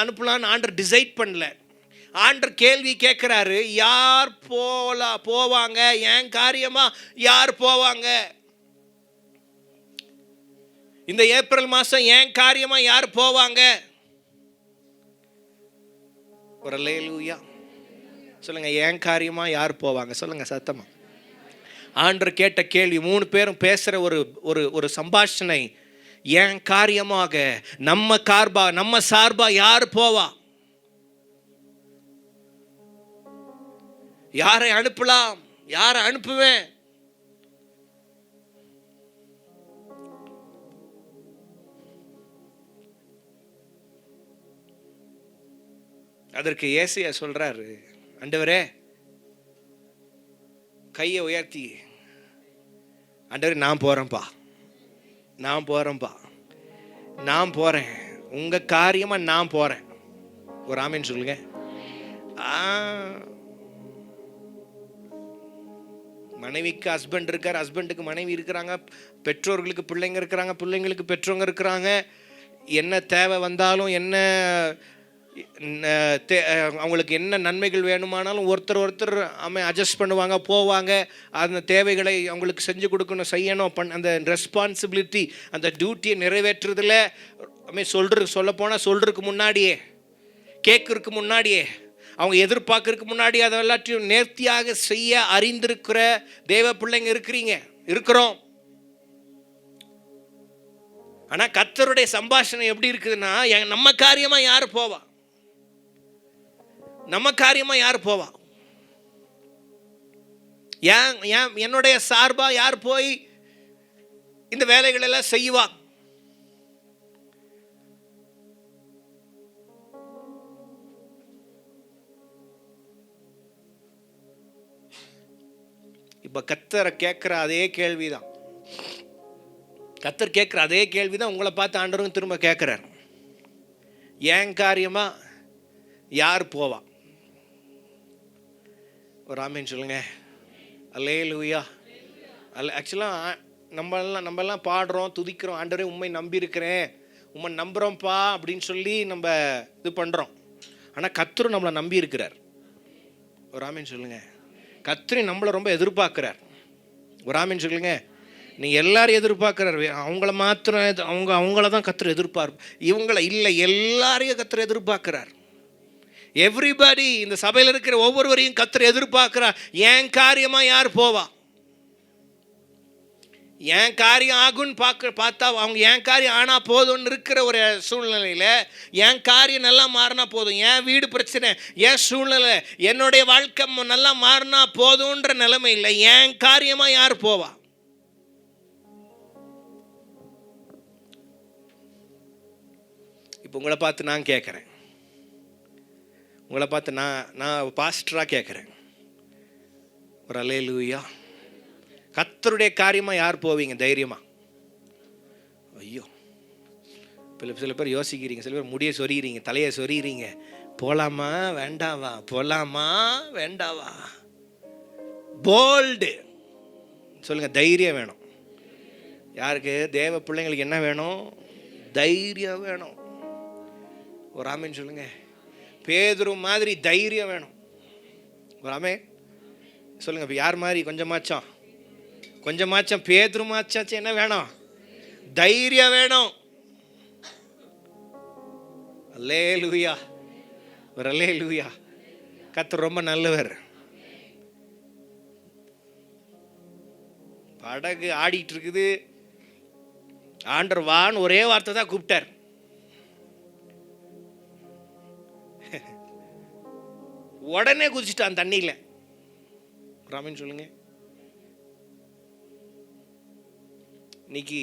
அனுப்பலான்னு ஆண்டர் டிசைட் பண்ணல. ஆண்டர் கேள்வி கேட்குறாரு, யார் போவாங்க என் காரியமா, யார் போவாங்க? இந்த ஏப்ரல் மாதம் என் காரியமா யார் போவாங்க? ஒரு அல்லேலூயா சொல்லுங்க. என் காரியமா யார் போவாங்க சொல்லுங்க சத்தமா. ஆண்டவர் கேட்ட கேள்வி, 3 பேரும் பேசுற ஒரு சம்பாஷணை. என் காரியமாக, நம்ம சார்பா யார் போவா? யாரை அனுப்பலாம், யாரை அனுப்புவேன்? அதற்கு ஏசாயா சொல்றாரு, ஆண்டவரே கையை உயர்த்தி, ஆண்டவரே நான் போகிறேன், உங்கள் காரியமாக நான் போகிறேன். ஒரு ஆமென் சொல்லுங்க. மனைவிக்கு ஹஸ்பண்ட் இருக்கார், ஹஸ்பண்டுக்கு மனைவி இருக்கிறாங்க, பெற்றோர்களுக்கு பிள்ளைங்க இருக்கிறாங்க, பிள்ளைங்களுக்கு பெற்றோங்க இருக்கிறாங்க. என்ன தேவை வந்தாலும், என்ன அவங்களுக்கு என்ன நன்மைகள் வேணுமானாலும் ஒருத்தர் அட்ஜஸ்ட் பண்ணுவாங்க, போவாங்க. அந்த தேவைகளை அவங்களுக்கு செஞ்சு கொடுக்கணும், செய்யணும். அந்த ரெஸ்பான்சிபிலிட்டி, அந்த டியூட்டியை நிறைவேற்றுறதுல சொல்லப்போனால் சொல்றதுக்கு முன்னாடியே, கேட்கறதுக்கு முன்னாடியே, அவங்க எதிர்பார்க்கறதுக்கு முன்னாடி அதை எல்லாத்தையும் நேர்த்தியாக செய்ய அறிந்திருக்கிற தேவ பிள்ளைங்க இருக்கிறோம். ஆனால் கர்த்தருடைய சம்பாஷணை எப்படி இருக்குதுன்னா, நம்ம காரியமாக யார் போவா? நம்ம காரியமாக யார் போவா? என்னுடைய சார்பா யார் போய் இந்த வேலைகள் எல்லாம் செய்வா? இப்ப கர்த்தரை கேட்கிற அதே கேள்விதான், கர்த்தர் கேட்குற அதே கேள்விதான் உங்களை பார்த்து ஆண்டவரும் திரும்ப கேட்குறார். ஏன் காரியமா யார் போவா? ஒரு ஆமீன் சொல்லுங்க. அல்லேலூயா. ஆக்சுவலாக நம்மெல்லாம் பாடுறோம், துதிக்கிறோம், ஆண்டவரே உண்மை நம்பி இருக்கிறேன், உண்மை நம்புகிறோம்ப்பா அப்படின்னு சொல்லி நம்ம இது பண்ணுறோம். ஆனால் கர்த்தர் நம்மளை நம்பி இருக்கிறார். ஒரு ஆமீன் சொல்லுங்க. கர்த்தர் நம்மளை ரொம்ப எதிர்பார்க்கிறார். ஒரு ஆமீன் சொல்லுங்க. நீ எல்லாரும் எதிர்பார்க்கிறார், அவங்கள மாத்திரம் அவங்கள தான் கர்த்தர் எதிர்பார்ப்பு, இவங்கள இல்லை, எல்லாரையும் கர்த்தர் எதிர்பார்க்கிறார். எவ்ரிபடி, இந்த சபையில் இருக்கிற ஒவ்வொருவரையும் கர்த்தர் எதிர்பார்க்கிறார். ஏன் காரியமா யார் போவா? ஏன் காரியம் ஆகுன்னு பார்த்தா அவங்க ஏன் காரியம் ஆனா போதும்னு இருக்கிற ஒரு சூழ்நிலையில, என் காரியம் நல்லா மாறினா போதும், என் வீடு பிரச்சனை, என் சூழ்நிலை, என்னுடைய வாழ்க்கை நல்லா மாறினா போதும்ன்ற நிலைமை இல்லை. ஏன் காரியமா யார் போவா? இப்போ உங்களை பார்த்து நான் கேட்குறேன், உங்களை பார்த்து நான் பாஸ்டராக கேட்குறேன். ஒரு அல்லேலூயா. கர்த்தருடைய காரியமாக யார் போவீங்க தைரியமாக? ஐயோ, சில பேர் யோசிக்கிறீங்க, சில பேர் முடிய சொறிகிறீங்க, தலையை சொறிகிறீங்க. போகலாமா வேண்டாவா, போகலாமா வேண்டாவா? போல்டு சொல்லுங்கள். தைரியம் வேணும். யாருக்கு? தேவ பிள்ளைங்களுக்கு என்ன வேணும்? தைரியம் வேணும். ஒரு ஆமீன் சொல்லுங்க. பேதுரு மாதிரி தைரியம் வேணும். ஒரு ஆமீன் சொல்லுங்க. இப்போ யார் மாதிரி? கொஞ்சமாச்சும் பேதுரு மாச்சாச்சும் என்ன வேணும்? தைரியம் வேணும். அல்லேலூயா. ஒரு அல்லேலூயா. கர்த்தர் ரொம்ப நல்லவர். படகு ஆடிட்டு இருக்குது, ஆண்டவர் வான்னு ஒரே வார்த்தை தான் கூப்பிட்டார். உடனே குதிச்சுட்டான் தண்ணியில். ராமன் சொல்லுங்க. இன்னைக்கு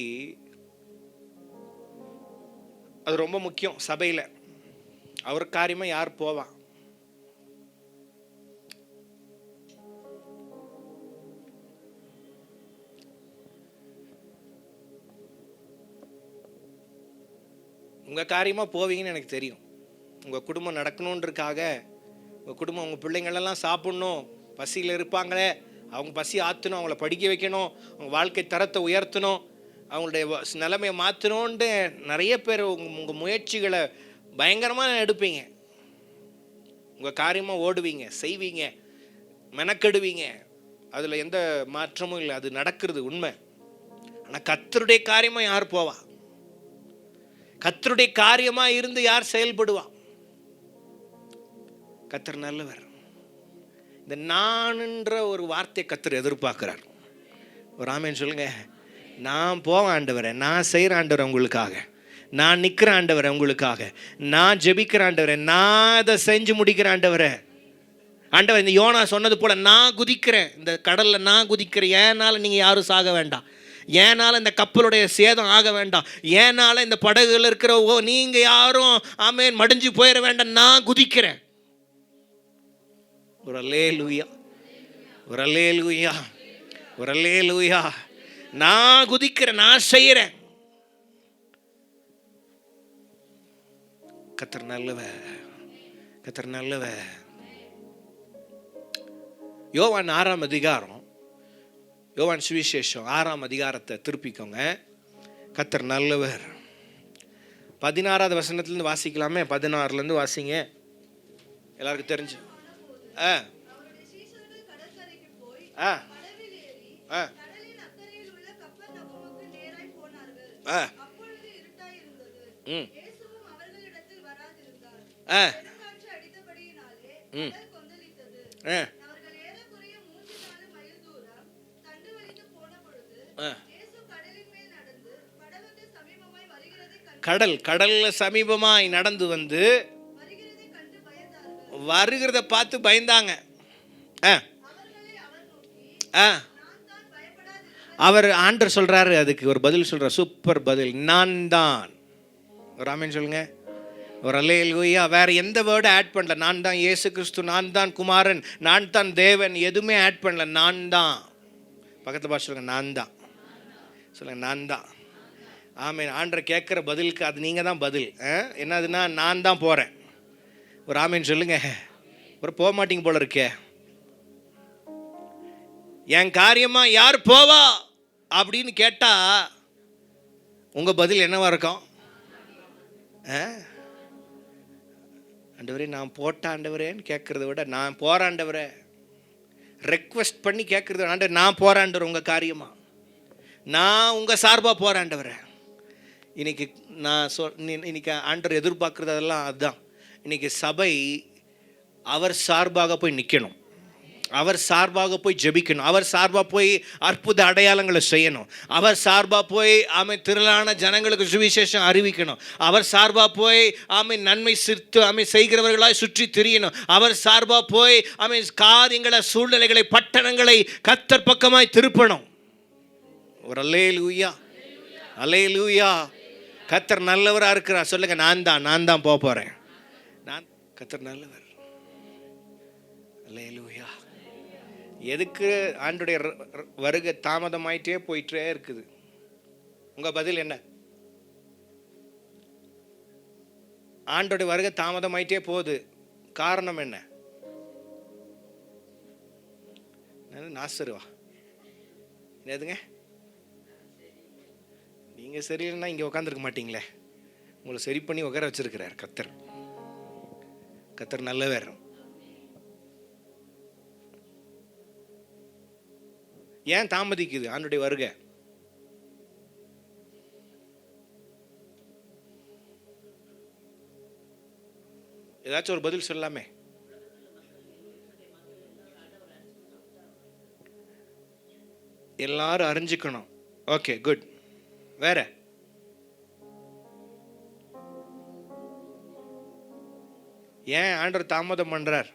அது ரொம்ப முக்கியம் சபையில். அவர் காரியமா யார் போவா? உங்கள் காரியமாக போவீங்கன்னு எனக்கு தெரியும். உங்கள் குடும்பம் நடக்கணுன்றதுக்காக, உங்கள் குடும்பம், உங்கள் பிள்ளைங்களெல்லாம் சாப்பிட்ணும், பசியில் இருப்பாங்களே, அவங்க பசி ஆற்றணும், அவங்கள படிக்க வைக்கணும், அவங்க வாழ்க்கை தரத்தை உயர்த்தணும், அவங்களுடைய நிலைமையை மாற்றணுன்ட்டு நிறைய பேர் உங்கள் முயற்சிகளை பயங்கரமாக எடுப்பீங்க. உங்கள் காரியமாக ஓடுவீங்க, செய்வீங்க, மெனக்கெடுவீங்க. அதில் எந்த மாற்றமும் இல்லை, அது நடக்கிறது உண்மை. ஆனால் கர்த்தருடைய காரியமாக யார் போவா? கர்த்தருடைய காரியமாக இருந்து யார் செயல்படுவா? கர்த்தர் நல்லவர். இந்த நான்ன்ற ஒரு வார்த்தையை கர்த்தர் எதிர்பார்க்கிறார். ஒரு ஆமேன் சொல்லுங்க. நான் போவேன் ஆண்டவரே, நான் செய்கிற ஆண்டவரை உங்களுக்காக, நான் நிற்கிற ஆண்டவரை உங்களுக்காக, நான் ஜெபிக்கிற ஆண்டவரை, நான் அதை செஞ்சு முடிக்கிற ஆண்டவரை. ஆண்டவர் இந்த யோனா சொன்னது போல நான் குதிக்கிறேன், இந்த கடலில் நான் குதிக்கிறேன். ஏனால நீங்கள் யாரும் சாக வேண்டாம், ஏனால இந்த கப்பலுடைய சேதம் ஆக வேண்டாம், ஏனால இந்த படகுல இருக்கிற நீங்கள் யாரும் ஆமேன் மடிஞ்சு போயிட வேண்டாம், நான் குதிக்கிறேன். ஒரு அல்லேலூயா, ஒரு அல்லேலூயா, ஒரு அல்லேலூயா. நான் குதிக்கிறேன், நான் செய்கிறேன். கர்த்தர் நல்லவர், கர்த்தர் நல்லவர். யோவான் 6ஆம் அதிகாரம் யோவான் சுவிசேஷம் 6ஆம் அதிகாரத்தை திருப்பிக்கோங்க. கர்த்தர் நல்லவர். 16வது வசனத்துலேருந்து வாசிக்கலாமே. 16லேருந்து வாசிங்க, எல்லாருக்கும் தெரிஞ்சு. ஆ ஆ ஆ ஆ ம் ஆ ம் ஆ கடல்ல சமீபமாய் நடந்து வந்து வருகிறத பார்த்து பயந்தாங்க. அவர் ஆண்டவர் சொல்றாரு, அதுக்கு ஒரு பதில் சொல்றார், சூப்பர் பதில். நான் தான். ஒரு ஆமென் சொல்லுங்க, ஒரு அல்லேலூயா. வேற எந்த வேர்டு ஆட் பண்ணல. நான் தான் இயேசு கிறிஸ்து, நான் தான் குமாரன், நான் தான் தேவன், எதுவுமே ஆட் பண்ணல. நான் தான். பக்கத்துல பார்த்து சொல்லுங்க, நான் தான். சொல்லுங்க, நான் தான். ஆமென். ஆண்டவர் கேட்குற பதிலுக்கு அது நீங்கள் தான் பதில். என்னதுன்னா, நான் தான் போகிறேன். ஒரு ஆமென் சொல்லுங்க. ஒரு போக மாட்டீங்க போல இருக்கே. என் காரியமா யார் போவா அப்படின்னு கேட்டா உங்க பதில் என்னவா இருக்கும்? ஆண்டவரே நான் போட்ட ஆண்டவரேன்னு கேட்கறத விட நான் போற ஆண்டவரே ரெக்வெஸ்ட் பண்ணி கேட்கறது. ஆண்டவர் நான் போற ஆண்டவர், உங்க காரியமா நான் உங்க சார்பா போற ஆண்டவரே. இன்னைக்கு நான் இன்னைக்கு ஆண்டவர் எதிர்பார்க்கறது அதெல்லாம் அதுதான். இன்னைக்கு சபை அவர் சார்பாக போய் நிற்கணும், அவர் சார்பாக போய் ஜெபிக்கணும், அவர் சார்பாக போய் அற்புத அடையாளங்களை செய்யணும், அவர் சார்பாக போய் திரளான ஜனங்களுக்கு சுவிசேஷம் அறிவிக்கணும், அவர் சார்பாக போய் நன்மை சிறுத்து செய்கிறவர்களாய் சுற்றி திரியணும், அவர் சார்பாக போய் காரியங்களை, சூழ்நிலைகளை, பட்டணங்களை கர்த்தர் பக்கமாய் திருப்பணும். ஒரு அல்லேலூயா, அல்லேலூயா. கர்த்தர் நல்லவராக இருக்கிறார். சொல்லுங்க, நான் தான் போக போகிறேன். நான் கர்த்தர் நல்லவர். அல்லேலூயா. எதுக்கு ஆண்டுடைய வருகை தாமதமாயிட்டே போயிட்டே இருக்குது? உங்க பதில் என்ன? ஆண்டுடைய வருகை தாமதமாயிட்டே போகுது, காரணம் என்ன? நாசருவா என்னதுங்க? நீங்க சரியில்லைன்னா இங்க உட்காந்துருக்க மாட்டீங்களே. உங்களை சரி பண்ணி உட்கார வச்சிருக்கிறார் கர்த்தர். கர்த்தர் நல்லவர். ஏன் தாமதிக்குது ஆண்டுடைய வருகை? ஏதாச்சும் ஒரு பதில் சொல்லாமே. எல்லாரும் அறிஞ்சுக்கணும். Okay, good. வேற ஏன் ஆண்டவர் தாமதம் பண்றார்?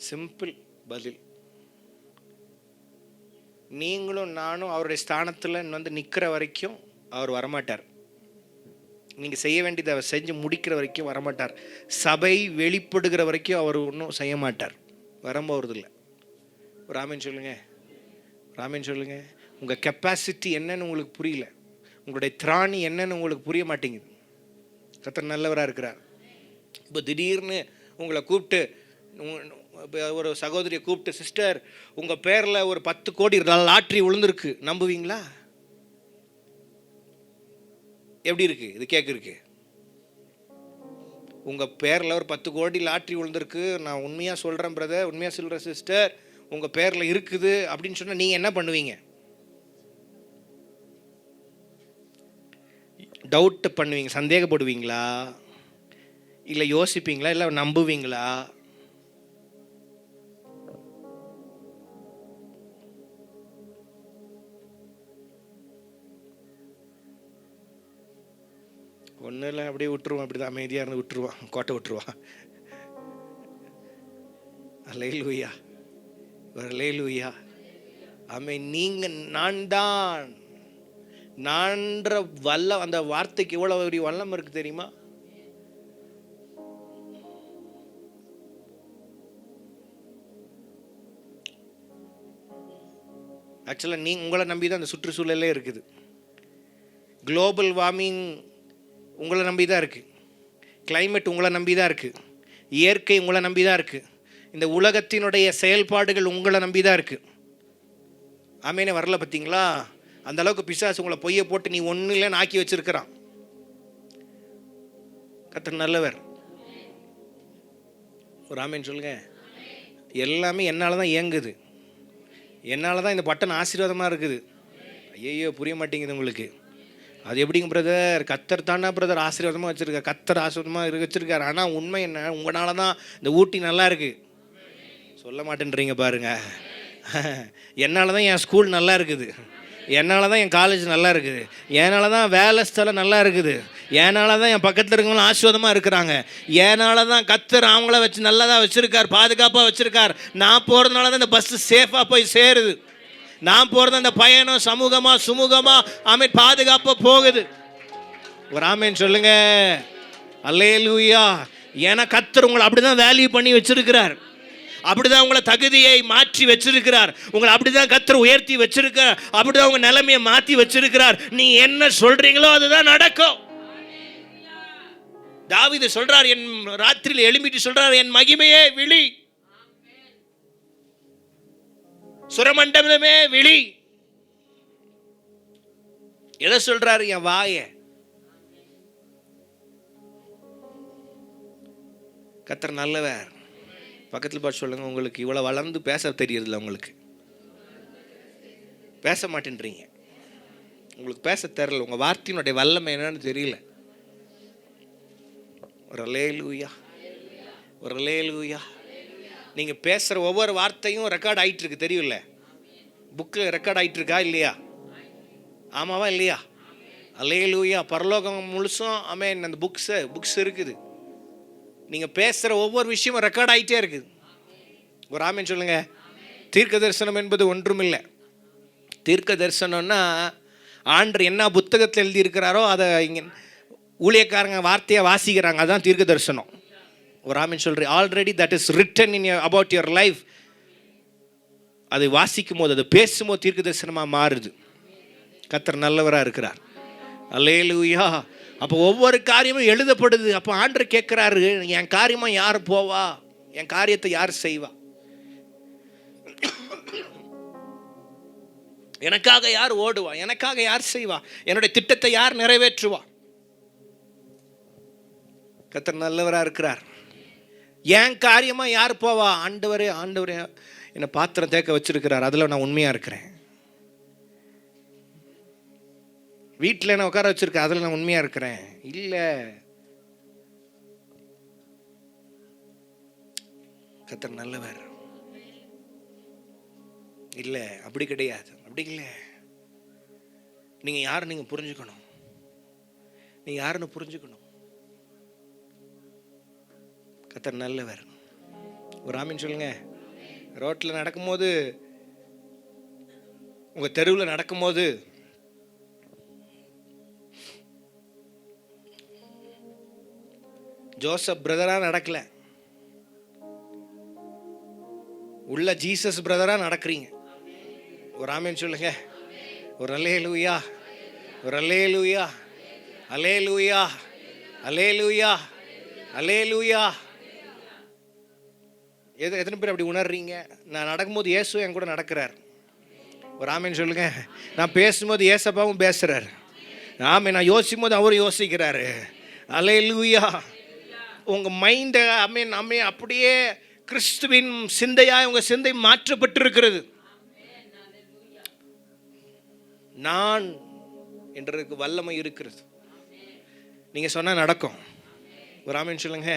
சிம்பிள் பதில். நீங்களும் நானும் அவருடைய ஸ்தானத்தில் வந்து நிற்கிற வரைக்கும் அவர் வரமாட்டார். நீங்கள் செய்ய வேண்டியதை அவர் செஞ்சு முடிக்கிற வரைக்கும் வரமாட்டார். சபை வெளிப்படுகிற வரைக்கும் அவர் ஒன்றும் செய்ய மாட்டார். வரப்போறதில்லை. ஒரு ஆமென் சொல்லுங்க, ஆமென் சொல்லுங்க. உங்கள் கெப்பாசிட்டி என்னன்னு உங்களுக்கு புரியல, உங்களுடைய திராணி என்னன்னு உங்களுக்கு புரிய மாட்டேங்குது. கர்த்தர் நல்லவராக இருக்கிறார். இப்போ திடீர்னு உங்களை கூப்பிட்டு, ஒரு சகோதரியை கூப்பிட்டு, சிஸ்டர் உங்கள் பேரில் ஒரு 10 கோடி லாட்ரி விழுந்திருக்கு, நம்புவீங்களா? எப்படி இருக்கு இது கேட்குறக்கு? உங்கள் பேரில் ஒரு 10 கோடி லாட்ரி விழுந்திருக்கு, நான் உண்மையாக சொல்கிறேன் பிரதர், உண்மையாக சொல்கிறேன் சிஸ்டர், உங்கள் பேரில் இருக்குது அப்படின்னு சொன்னால் நீங்கள் என்ன பண்ணுவீங்க? டவுட் பண்ணுவீங்க, சந்தேகப்படுவீங்களா, இல்லை யோசிப்பீங்களா, இல்லை நம்புவீங்களா? ஒன்றும் இல்லை, அப்படியே விட்டுருவான். அப்படி தான் அமைதியாக இருந்து விட்டுருவான், கோட்டை விட்டுருவான். அல்லேலூயா, அல்லேலூயா. ஆமென். நீங்கள் நான்ற வல்லம், அந்த வார்த்தைக்கு எவ்வளோ ஒரு வல்லம் இருக்கு தெரியுமா? ஆக்சுவலாக உங்களை நம்பி தான் அந்த சுற்றுச்சூழலே இருக்குது. குளோபல் வார்மிங் உங்களை நம்பி தான் இருக்குது. கிளைமேட் உங்களை நம்பி தான் இருக்குது. இயற்கை உங்களை நம்பி தான் இருக்குது. இந்த உலகத்தினுடைய செயல்பாடுகள் உங்களை நம்பி தான் இருக்குது. ஆமேனே வரல பார்த்தீங்களா? அந்த அளவுக்கு பிசாசு உங்களை பொய்யை போட்டு நீ ஒன்றும் இல்லைன்னு ஆக்கி வச்சிருக்கிறான். கர்த்தர் நல்லவர். ஒரு ஆமேன் சொல்லுங்க. எல்லாமே என்னால் தான் இயங்குது. என்னால் தான் இந்த பட்டன் ஆசீர்வாதமாக இருக்குது. ஐயோ புரிய மாட்டேங்குது உங்களுக்கு. அது எப்படிங்க பிரதர்? கர்த்தர் தானே பிரதர் ஆசீர்வாதமாக வச்சுருக்கார். கர்த்தர் ஆசீர்வாதமாக வச்சுருக்காரு. ஆனால் உண்மை என்ன? உங்களால தான் இந்த ஊட்டி நல்லா இருக்குது. சொல்ல மாட்டேன்றீங்க பாருங்க. என்னால் தான் என் ஸ்கூல் நல்லா இருக்குது. என்னால் தான் என் காலேஜ் நல்லா இருக்குது. என்னால் தான் வேலை ஸ்தலம் நல்லா இருக்குது. என்னால் தான் என் பக்கத்தில் இருக்கவங்களும் ஆசீர்வாதமாக இருக்கிறாங்க. என்னால் தான் கர்த்தர் அவங்கள வச்சு நல்லா தான் வச்சுருக்கார், பாதுகாப்பாக வச்சுருக்கார். நான் போகிறதுனால தான் இந்த பஸ்ஸு சேஃபாக போய் சேருது. நான் போகிறது அந்த பயணம் சமூகமாக சுமூகமாக பாதுகாப்பாக போகுது. ஒரு ஆமேன் சொல்லுங்க. அல்லேலூயா. ஏன்னா கர்த்தர் உங்களை அப்படி தான் வேல்யூ பண்ணி வச்சிருக்கிறார். அப்படிதான் உங்களை தகுதியை மாற்றி வச்சிருக்கிறார். உங்களை அப்படிதான் கர்த்தர் உயர்த்தி வச்சிருக்கிறார். அப்படிதான் உங்க நிலைமையை மாற்றி வச்சிருக்கிறார். நீ என்ன சொல்றீங்களோ அதுதான் நடக்கும். தாவீது சொல்றார், என் ராத்திரியில் எழும்பிட்டு சொல்றார், என் மகிமையே விழி, சுரமண்டலமே விழி. எதை சொல்றாரு? என் வாய. கர்த்தர் நல்லவர். பக்கத்தில் பார்த்து சொல்லுங்க, உங்களுக்கு இவ்வளோ வளர்ந்து பேச தெரியறதில்ல. உங்களுக்கு பேச மாட்டேன்றீங்க. உங்களுக்கு பேச தெரியல. உங்கள் வார்த்தையினுடைய வல்லமை என்னன்னு தெரியல. ஒரு அல்லேலூயா, ஒரு அல்லேலூயா. நீங்கள் பேசுகிற ஒவ்வொரு வார்த்தையும் ரெக்கார்ட் ஆகிட்டு இருக்கு, தெரியும்ல? புக்கில் ரெக்கார்ட் ஆகிட்டு இருக்கா இல்லையா? ஆமாவா இல்லையா? அல்லேலூயா. பரலோகம் முழுசும் ஆமென் அந்த புக்ஸ் இருக்குது. நீங்கள் பேசுகிற ஒவ்வொரு விஷயமும் ரெக்கார்ட் ஆகிட்டே இருக்குது. ஒரு ஆமேன் சொல்லுங்க. தீர்க்க தரிசனம் என்பது ஒன்றுமில்லை. தீர்க்க தரிசனம்னா ஆண்டவர் என்ன புத்தகத்தில் எழுதியிருக்கிறாரோ அதை இங்கே ஊழியக்காரங்க வார்த்தையை வாசிக்கிறாங்க. அதுதான் தீர்க்க தரிசனம். ஒரு ஆமேன் சொல்கிறேன். Already that is written in about your life. அதை வாசிக்கும் போது, அதை பேசும்போது தீர்க்க தரிசனமாக மாறுது. கர்த்தர் நல்லவராக இருக்கிறார். அல்லேலூயா. அப்போ ஒவ்வொரு காரியமும் எழுதப்படுது. அப்போ ஆண்டவர் கேட்குறாரு, என் காரியமாக யார் போவா? என் காரியத்தை யார் செய்வா? எனக்காக யார் ஓடுவா? எனக்காக யார் செய்வா? என்னுடைய திட்டத்தை யார் நிறைவேற்றுவா? கர்த்தர் நல்லவராக இருக்கிறார். என் காரியமாக யார் போவா? ஆண்டவரே, ஆண்டவரே என்னை பாத்திரம் தேக்க வச்சிருக்கிறார், அதில் நான் உண்மையாக இருக்கிறேன். வீட்டில் என்ன உட்கார வச்சிருக்கேன், அதில் நான் உண்மையாக இருக்கிறேன். இல்லை, கர்த்தர் நல்லவர். இல்லை, அப்படி கிடையாது. அப்படி இல்லை. நீங்கள் யார் நீங்கள் புரிஞ்சுக்கணும். நீங்கள் யாருன்னு புரிஞ்சுக்கணும். கர்த்தர் நல்லவர். ஒரு ஆமீன் சொல்லுங்க. ரோட்டில் நடக்கும்போது, உங்கள் தெருவில் நடக்கும்போது, ஜோசப் பிரதராக நடக்கல, உள்ள ஜீசஸ் பிரதராக நடக்கிறீங்க. ஒரு ஆமீன் சொல்லுங்க. ஒரு அல்லேலூயா, ஒரு அல்லேலூயா, அல்லேலூயா, அல்லேலூயா, அல்லேலூயா. எத்தனை பேர் அப்படி உணர்றீங்க? நான் நடக்கும்போது இயேசு என் கூட நடக்கிறார். ஒரு ஆமீன் சொல்லுங்க. நான் பேசும்போது ஏசப்பாவும் பேசுறார். ஆமே, நான் யோசிக்கும் போது அவரும் யோசிக்கிறாரு. அல்லேலூயா. உங்கள் மைண்டை அப்படியே கிறிஸ்துவின் சிந்தையாக உங்கள் சிந்தை மாற்றப்பட்டிருக்கிறது. நான் என்றதுக்கு வல்லமை இருக்கிறது. நீங்கள் சொன்னால் நடக்கும். ஒரு ஆமீன் சொல்லுங்க.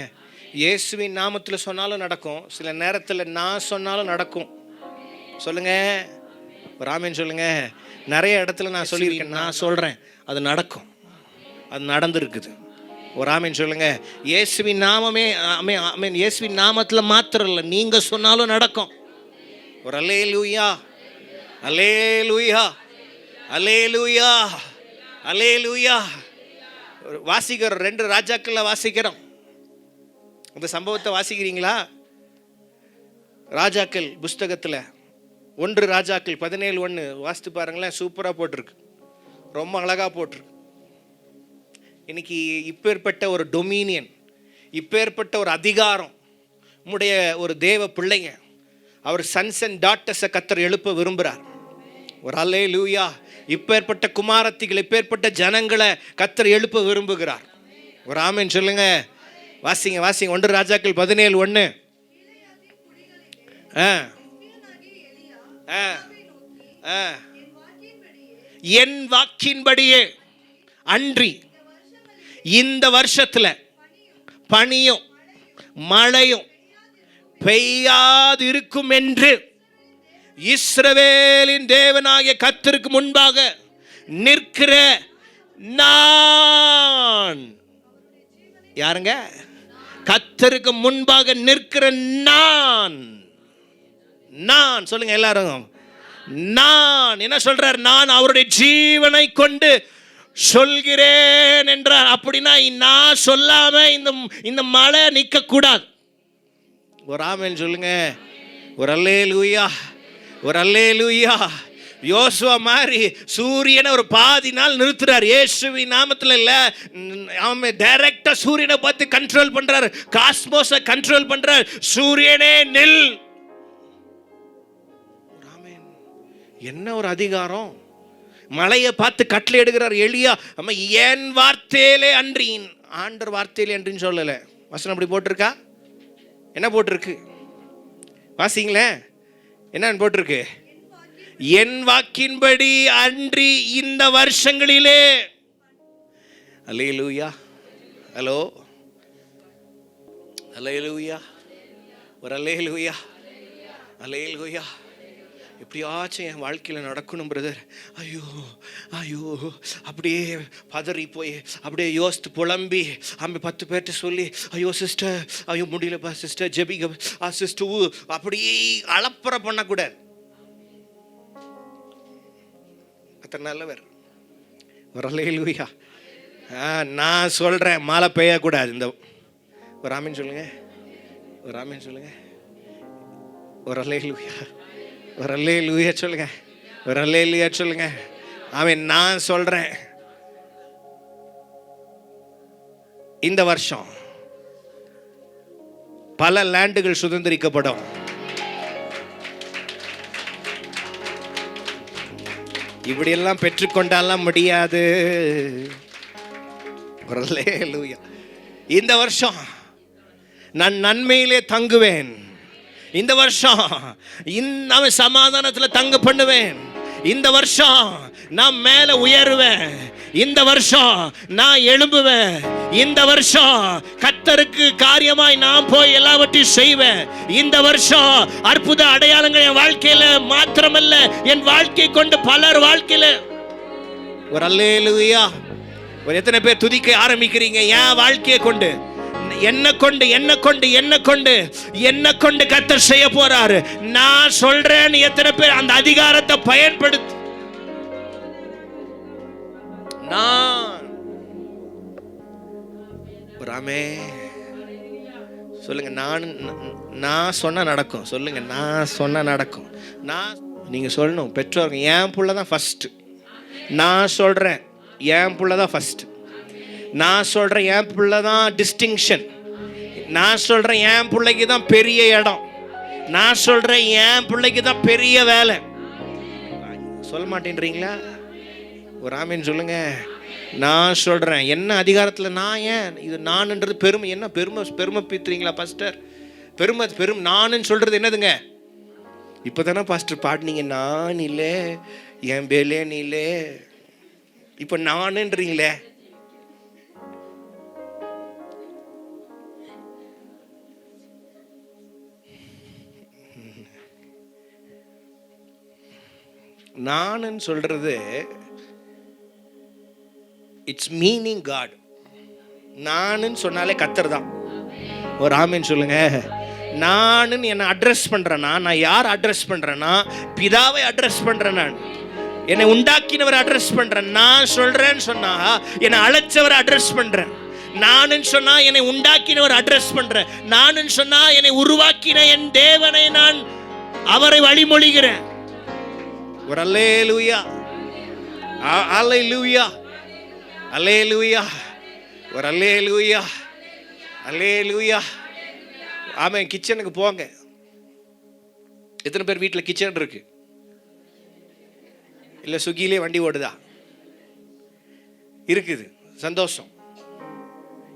இயேசுவின் நாமத்தில் சொன்னாலும் நடக்கும். சில நேரத்தில் நான் சொன்னாலும் நடக்கும். சொல்லுங்க. ஒரு ஆமீன் சொல்லுங்க. நிறைய இடத்துல நான் சொல்லியிருக்கேன், நான் சொல்கிறேன், அது நடக்கும். அது நடந்திருக்குது. ஒரு ஆமீன் சொல்லுங்க. இயேசுவின் நாமமே ஆமீன். இயேசுவின் நாமத்தில் மாத்திரம் இல்லை, நீங்கள் சொன்னாலும் நடக்கும். ஒரு அல்லேலூயா, அல்லேலூயா, அல்லேலூயா, அல்லேலூயா. வாசிக்கிறோம். 2 ராஜாக்களில் வாசிக்கிறோம். அந்த சம்பவத்தை வாசிக்கிறீங்களா? ராஜாக்கள் புஸ்தகத்தில் 1 ராஜாக்கள் 17:1 வாசித்து பாருங்களேன். சூப்பராக போட்டிருக்கு, ரொம்ப அழகாக போட்டிருக்கு. இன்னைக்கு இப்பேற்பட்ட ஒரு டொமினியன், இப்பேற்பட்ட ஒரு அதிகாரம் உம்முடைய ஒரு தேவ பிள்ளைங்க, அவர் சன்ஸ் அண்ட் டாட்டர்ஸை கர்த்தர் எழுப்ப விரும்புகிறார். ஒரு அல்லேலூயா. இப்பேற்பட்ட குமாரத்திகள், இப்பேற்பட்ட ஜனங்களை கர்த்தர் எழுப்ப விரும்புகிறார். ஒரு ஆமென் சொல்லுங்க. வாசிங்க 1 ராஜாக்கள் 17:1. என் வாக்கின்படியே அன்றி இந்த வருஷத்துல பனியும் மழையும் பெய்யாது இருக்கும் என்று இஸ்ரவேலின் தேவனாகிய கர்த்தருக்கு முன்பாக நிற்கிற நான். யாருங்க? கர்த்தருக்கு முன்பாக நிற்கிற நான். நான் சொல்லுங்க எல்லாரும். நான் என்ன சொல்றார்? நான் அவருடைய ஜீவனை கொண்டு சொல்கிறேன் என்றார். அப்படின்னா நான் சொல்லாம இந்த மழை நிற்க கூடாது. ஒரு ஆமென் சொல்லுங்க. ஒரு அல்லேலூயா, ஒரு அல்லேலூயா. யோசுவா மாதிரி சூரியனை ஒரு பாதி நாள் நிறுத்துறார். இயேசுவின் நாமத்தில் இல்ல, அவன் டைரக்டா சூரியனை பார்த்து கண்ட்ரோல் பண்றாரு, காஸ்மோஸை கண்ட்ரோல் பண்றார். சூரியனே நில். என்ன ஒரு அதிகாரம்! மலையை பார்த்து கட்டளை எடுக்கிறார் எலியா. அம்மா என் வார்த்தையிலே அன்றி, ஆண்டர் வார்த்தையிலே அன்றின்னு சொல்லல. வசனம் அப்படி போட்டிருக்கா? என்ன போட்டிருக்கு வாசிங்களே? என்ன போட்டிருக்கு? என் வாக்கின்படி அன்றி இந்த வருஷங்களிலே. அல்லேலூயா. ஹலோ, அல்லேலூயா, ஒரு அல்லேலூயா, அல்லேலூயா. எப்படியாச்சும் என் வாழ்க்கையில் நடக்கணும் பிரதர். ஐயோ ஐயோ, அப்படியே பதறி போய் அப்படியே யோசித்து புலம்பி 10 பேர்கிட்ட சொல்லி, ஐயோ சிஸ்டர், ஐயோ முடியலப்பா சிஸ்டர், ஜெபிங்க சிஸ்டர், அப்படியே அலப்பறை பண்ணக்கூடாது. அத்தனை நல்லவர். வரலையா? நான் சொல்கிறேன், மழை பெய்யக்கூடாது. இந்த ஒரு ஆமீன் சொல்லுங்க, ஒரு ஆமீன் சொல்லுங்க, ஒரு அல்லேலூயா, ஒரு அல்லேலூயா சொல்லுங்க, ஒரு அல்லேலூயா சொல்லுங்க. ஆமென். நான் சொல்றேன், இந்த வருஷம் பல லேண்டுகள் சுதந்திரிக்கப்படும். இப்படியெல்லாம் பெற்றுக்கொண்டாலாம் முடியாது. ஒரு அல்லேலூயா. இந்த வருஷம் நான் நன்மையிலே தங்குவேன். இந்த வருஷம் நான் சமாதானத்தில் தங்க பண்ணுவேன். இந்த வருஷம் நான் மேலே உயருவேன். இந்த வருஷம் நான் எழும்புவேன். இந்த வருஷம் கர்த்தருக்கு காரியமாய் நான் போய் எல்லாவற்றையும் செய்வேன். இந்த வருஷம் அற்புத அடையாளங்கள் என் வாழ்க்கையில மாத்திரமல்ல, என் வாழ்க்கை கொண்டு பலர் வாழ்க்கையில. ஒரு அல்லேலூயா. ஒரு எத்தனை பேர் துதிக்க ஆரம்பிக்கிறீங்க? என் வாழ்க்கையை கொண்டு, என்ன கொண்டு, என்ன கொண்டு, என்ன கொண்டு, என்ன கொண்டு கர்த்தர் செய்ய போறாரு. நான் சொல்றேன். எத்தனை பேர் அந்த அதிகாரத்தை பயன்படுத்து? நான் சொல்லுங்க. நான் சொன்னா நடக்கும். சொல்லுங்க, நான் சொன்னா நடக்கும். நீங்க சொல்லணும், பெற்றோர் என் புள்ள தான் ஃபர்ஸ்ட். நான் சொல்றேன், என் புள்ள தான் ஃபர்ஸ்ட். நான் சொல்றேன், என் பிள்ளை தான் டிஸ்டிங்ஷன். நான் சொல்றேன், என் பிள்ளைக்கு தான் பெரிய இடம். நான் சொல்றேன், என் பிள்ளைக்கு தான் பெரிய வேலை. சொல்ல மாட்டேன்றீங்களா? ஒரு ஆமீன் சொல்லுங்க. நான் சொல்றேன். என்ன அதிகாரத்தில் நான்? ஏன் இது நான்ன்றது பெருமை? என்ன பெருமை பீத்துறீங்களா பாஸ்டர்? பெருமை நானுன்னு சொல்றது என்னதுங்க? இப்போதானே பாஸ்டர் பாடினீங்க, நான் இல்லை என் பேலேன் இல்லை. இப்போ நானுன்றீங்களே. நான் சொல்றது இட்ஸ் மீனிங் காட். நான் சொன்னாலே கர்த்தர் தான். ஒரு ஆமீன் சொல்லுங்க. நான் என்னை அட்ரஸ் பண்றேன்னா, நான் யார் அட்ரஸ் பண்றேன்னா, பிதாவை அட்ரஸ் பண்றேன். நான் என்னை உண்டாக்கினவர் அட்ரஸ் பண்றேன். நான் சொல்றேன்னு சொன்னா என்னை அழைச்சவர் அட்ரஸ் பண்றேன். நான் சொன்னா என்னை உண்டாக்கினவர் அட்ரஸ் பண்றேன். நான் சொன்னா என்னை உருவாக்கின என் தேவனை நான் அவரை வழிமொழிகிறேன். ஒரு அல்லேலூயா, அல்லேலூயா, அல்லேலூயா. ஒரு அல்லேலூயா, அல்லேலூயா. ஆமென். கிச்சனுக்கு போங்க. எத்தனை பேர் வீட்டில் கிச்சன் இருக்கு? இல்லை ஸ்விக்கிலே வண்டி ஓடுதா? இருக்குது. சந்தோஷம்.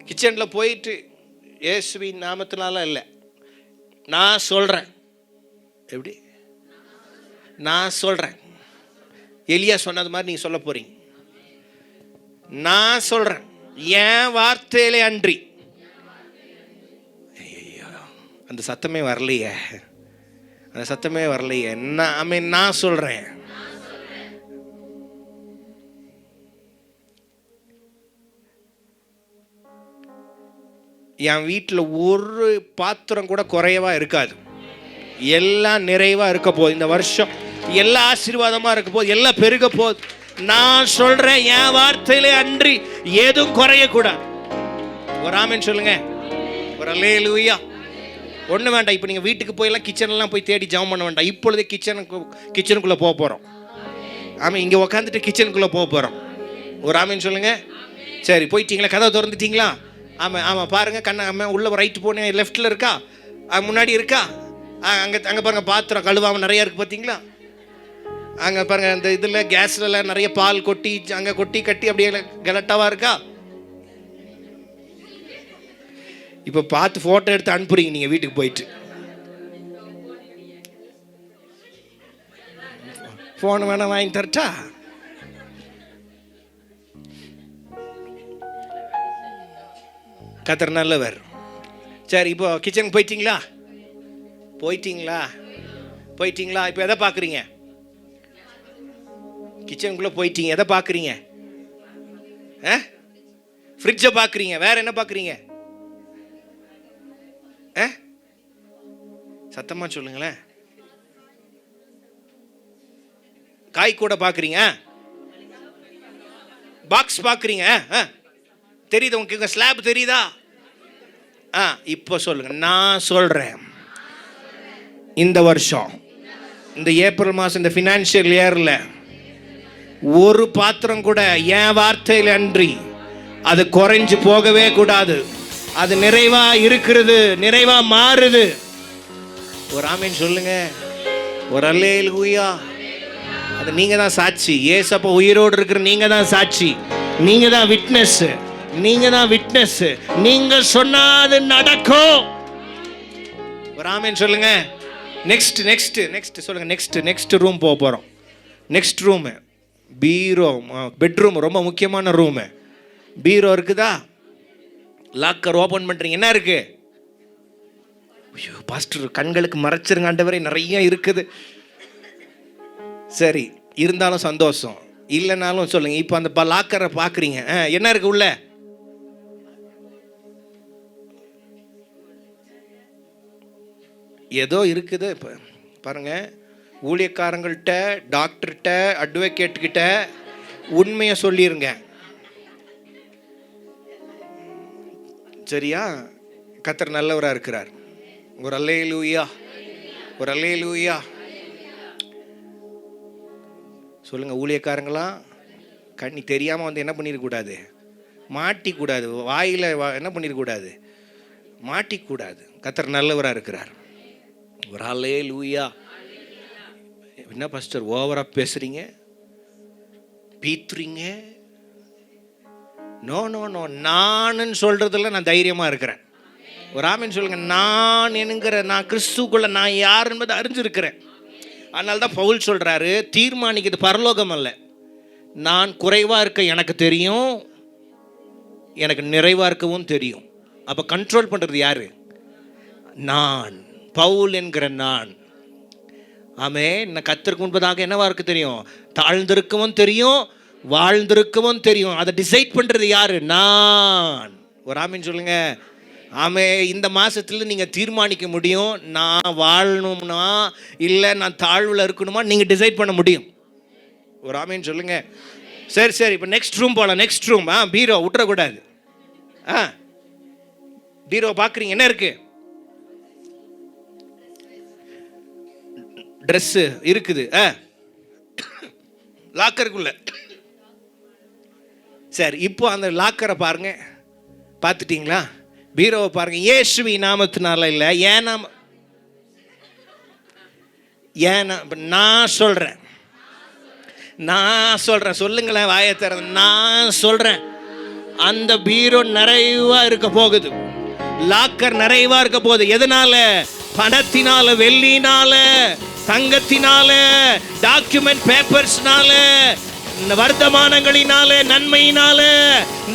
கிச்சனில் போயிட்டு இயேசுவின் நாமத்தினால இல்லை, நான் சொல்கிறேன். எப்படி? நான் சொல்கிறேன். எலியா சொன்னது மாதிரி நீங்கள் சொல்ல போகிறீங்க. நான் சொல்கிறேன், என் வார்த்தையிலே அன்றி. அந்த சத்தமே வரலையே, அந்த சத்தமே வரலையே. நான் சொல்கிறேன். என் வீட்டில் ஒரு பாத்திரம் கூட குறையவா இருக்காது. எல்லாம் நிறைவாக இருக்க போகுது. இந்த வருஷம் எல்லாம் ஆசீர்வாதமாக இருக்க போகுது. எல்லாம் பெருக போகுது. நான் சொல்கிறேன், என் வார்த்தையிலே அன்றி எதுவும் குறையக்கூடாது. ஒரு ஆமென் சொல்லுங்க. ஒரு அல்லேலூயா. ஒன்றும் வேண்டாம். இப்போ நீங்கள் வீட்டுக்கு போயெல்லாம் கிச்சன்லாம் போய் தேடி ஜெபம் பண்ண வேண்டாம். இப்பொழுதே கிச்சனுக்குள்ளே போக போகிறோம். ஆமாம், இங்கே உக்காந்துட்டு கிச்சனுக்குள்ளே போக போகிறோம். ஒரு ஆமென் சொல்லுங்க. சரி, போயிட்டீங்களா? கதவை திறந்துட்டீங்களா? ஆமாம் ஆமாம். பாருங்கள், கண்ணா உள்ள ரைட்டு போனேன், லெஃப்டில் இருக்கா, முன்னாடி இருக்கா? அங்கே பாருங்கள், பாத்திரம் கழுவாமல் நிறையா இருக்குது பார்த்தீங்களா? அங்கே பாருங்கள், அந்த இதில் கேஸ்லலாம் நிறைய பால் கொட்டி அங்கே கொட்டி கட்டி அப்படியே கலட்டாவாக இருக்கா? இப்போ பார்த்து ஃபோட்டோ எடுத்து அனுப்புறீங்க நீங்கள் வீட்டுக்கு போயிட்டு. ஃபோன் வேணா வாங்கி தரட்டா? கர்த்தர் நல்லவர். சரி, இப்போ கிச்சனுக்கு போயிட்டீங்களா? போயிட்டீங்களா? போயிட்டீங்களா? இப்போ எதை பார்க்குறீங்க? கிச்சனுக்குள்ளே போயிட்டீங்க, எதை பார்க்குறீங்க? ஃப்ரிட்ஜை பார்க்குறீங்க. வேற என்ன பார்க்குறீங்க? சத்தமாக சொல்லுங்களேன். காய் கூட பார்க்குறீங்க, பாக்ஸ் பார்க்குறீங்க. தெரியுது உங்களுக்கு? ஸ்லாப் தெரியுதா? இப்போ சொல்லுங்க. நான் சொல்கிறேன், இந்த வருஷம், இந்த ஏப்ரல் மாதம், இந்த ஃபினான்ஷியல் இயரில் ஒரு பாத்திரம் கூட என் வார்த்தையில் அன்றி அது குறைஞ்சு போகவே கூடாது. அது நிறைவா இருக்கிறது, நிறைவா மாறுது. ஒரு ஆமென் சொல்லுங்க. ஒரு அல்லேலூயா. அது நீங்க தான் சாட்சி. ஏசப்பா உயிரோடு இருக்கிற நீங்க தான் சாட்சி. நீங்க தான் விட்னஸ். நீங்க தான் விட்னஸ். நீங்க சொன்னாது நடக்கும். ஒரு ஆமென் சொல்லுங்க. நெக்ஸ்ட் நெக்ஸ்ட் நெக்ஸ்ட் சொல்லுங்க. நெக்ஸ்ட் ரூம் போக போகிறோம். நெக்ஸ்ட் ரூமு பீரோ, பெட்ரூம், ரொம்ப முக்கியமான ரூமு. பீரோ இருக்குதா? லாக்கர் ஓப்பன் பண்ணுறீங்க, என்ன இருக்கு? ஐயோ பாஸ்டர், கண்களுக்கு மறைச்சிருங்க ஆண்டவரே, நிறைய இருக்குது. சரி, இருந்தாலும் சந்தோஷம், இல்லைனாலும் சொல்லுங்க. இப்போ அந்த லாக்கரை பார்க்குறீங்க, என்ன இருக்கு உள்ள? ஏதோ இருக்குது. இப்போ பாருங்க, ஊழியக்காரங்கள்ட்ட, டாக்டர்கிட்ட, அட்வொகேட்கிட்ட உண்மையை சொல்லிருங்க. சரியா? கர்த்தர் நல்லவராக இருக்கிறார். ஒரு அல்லேலூயா, ஒரு அல்லேலூயா சொல்லுங்க. ஊழியக்காரங்களாம் கண்ணி தெரியாமல் வந்து என்ன பண்ணிடக்கூடாது? மாட்டிக்கூடாது. வாயில் என்ன பண்ணிடக்கூடாது? மாட்டிக்கூடாது. கர்த்தர் நல்லவராக இருக்கிறார். ஒரு அல்லேலூயா. என்ன பாஸ்டர் ஓவராக பேசுகிறீங்க, பீத்துறீங்க? நோ நோ நோ, நான் சொல்கிறதுல நான் தைரியமாக இருக்கிறேன். ஒரு ஆமென் சொல்லுங்க. நான் என்கிற நான் கிறிஸ்துக்குள்ள நான் யார் என்பதை அறிஞ்சிருக்கிறேன். அதனால தான் பவுல் சொல்கிறாரு, தீர்மானிக்கிறது பரலோகம் அல்ல. நான் குறைவாக இருக்க எனக்கு தெரியும், எனக்கு நிறைவாக இருக்கவும் தெரியும். அப்போ கண்ட்ரோல் பண்ணுறது யாரு? நான், பவுல் என்கிற நான். ஆமே, நான் கர்த்தருக்கு முன்பதாக என்னவா இருக்கு தெரியும்? தாழ்ந்திருக்கவும் தெரியும், வாழ்ந்திருக்கவும் தெரியும். அதை டிசைட் பண்ணுறது யாரு? நான். ஒரு ஆமீன் சொல்லுங்க. ஆமே, இந்த மாதத்தில் நீங்கள் தீர்மானிக்க முடியும், நான் வாழணும்னா இல்லை நான் தாழ்வில் இருக்கணுமா, நீங்கள் டிசைட் பண்ண முடியும். ஒரு ஆமீன் சொல்லுங்க. சரி சரி, இப்போ நெக்ஸ்ட் ரூம் போகலாம். நெக்ஸ்ட் ரூம் பீரோ விட்டுறக்கூடாது. பீரோ பார்க்குறீங்க, என்ன இருக்கு? ட்ரெஸ்ஸு இருக்குது. லாக்கருக்குள்ள. சரி, இப்போ அந்த லாக்கரை பாருங்க. பார்த்துட்டீங்களா? பீரோவை பாருங்க. இயேசுவி நாமத்தினால இல்லை, ஏன் நாம, நான் சொல்றேன் சொல்லுங்களேன், வாயை திறந்து நான் சொல்றேன். அந்த பீரோ நிறைவா இருக்க போகுது, லாக்கர் நிறைவா இருக்க போகுது. எதனால? பணத்தினால, வெள்ளினால, தங்கத்தினால, டாக்குமெண்ட் பேப்பர்ஸ்னால, வர்த்தமானங்களினால, நன்மையினால.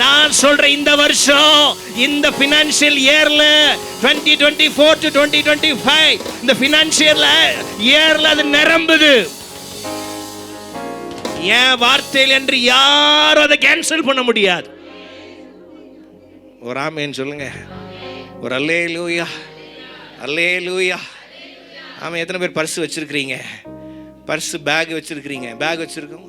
நான் சொல்றேன், இந்த வருஷம், இந்த பினான்சியல் இயர்ல 2024 to 2025 இந்த பினான்சியல் இயர்ல அது நிரம்புது. என் வார்த்தையில் என்று யாரும் அதை கேன்சல் பண்ண முடியாது. ஒரு ஆமென் சொல்லுங்க, ஒரு அல்லேலூயா, அல்லேலூயா. ஆமா. எத்தனை பேர் பர்ஸ் வச்சிருக்கிறீங்க? பர்ஸ், பேக் வச்சிருக்கிறீங்க? பேக் வச்சிருக்கோம்.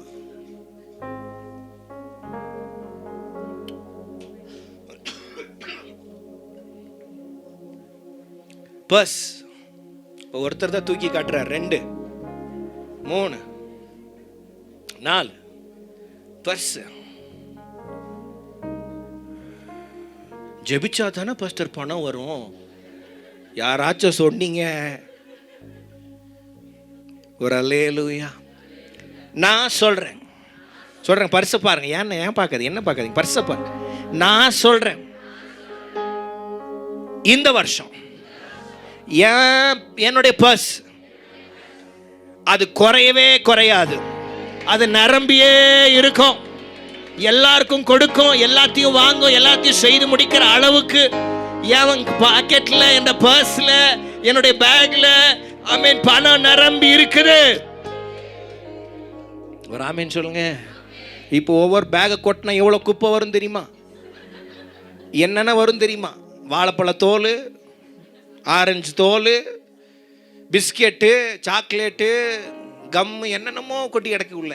பர்ஸ் ஒருத்தர் தான் தூக்கி காட்டுறார். 2 3 4 பர்ஸ். ஜெபிச்சா தானே பாஸ்டர் பணம் வரும். யாராச்சும் சொன்னீங்க? ஒரு அல்லேலூயா. நான் சொல்றேன் பர்ஸை பாருங்க. ஏன் பார்க்காது, என்ன பார்க்காதீங்க, பர்ஸை பாருங்க. நான் சொல்றேன், இந்த வருஷம் என்னுடைய பர்ஸ் அது குறையவே குறையாது, அது நிரம்பியே இருக்கும். எல்லாருக்கும் கொடுக்கும், எல்லாத்தையும் வாங்கும், எல்லாத்தையும் செய்து முடிக்கிற அளவுக்கு என் பாக்கெட்ல, என் பர்ஸ்ல, என்னுடைய பேக்ல பணம் நிரம்பி இருக்குது. ஒரு ஆமீன் சொல்லுங்க. இப்போ ஒவ்வொரு பேக்கை கொட்டினா எவ்வளவு குப்பை வரும் தெரியுமா? என்னென்ன வரும் தெரியுமா? வாழைப்பழ தோல், ஆரஞ்சு தோல், பிஸ்கெட்டு, சாக்லேட்டு, கம்மு, என்னென்னமோ கொட்டி கிடக்கு உள்ள.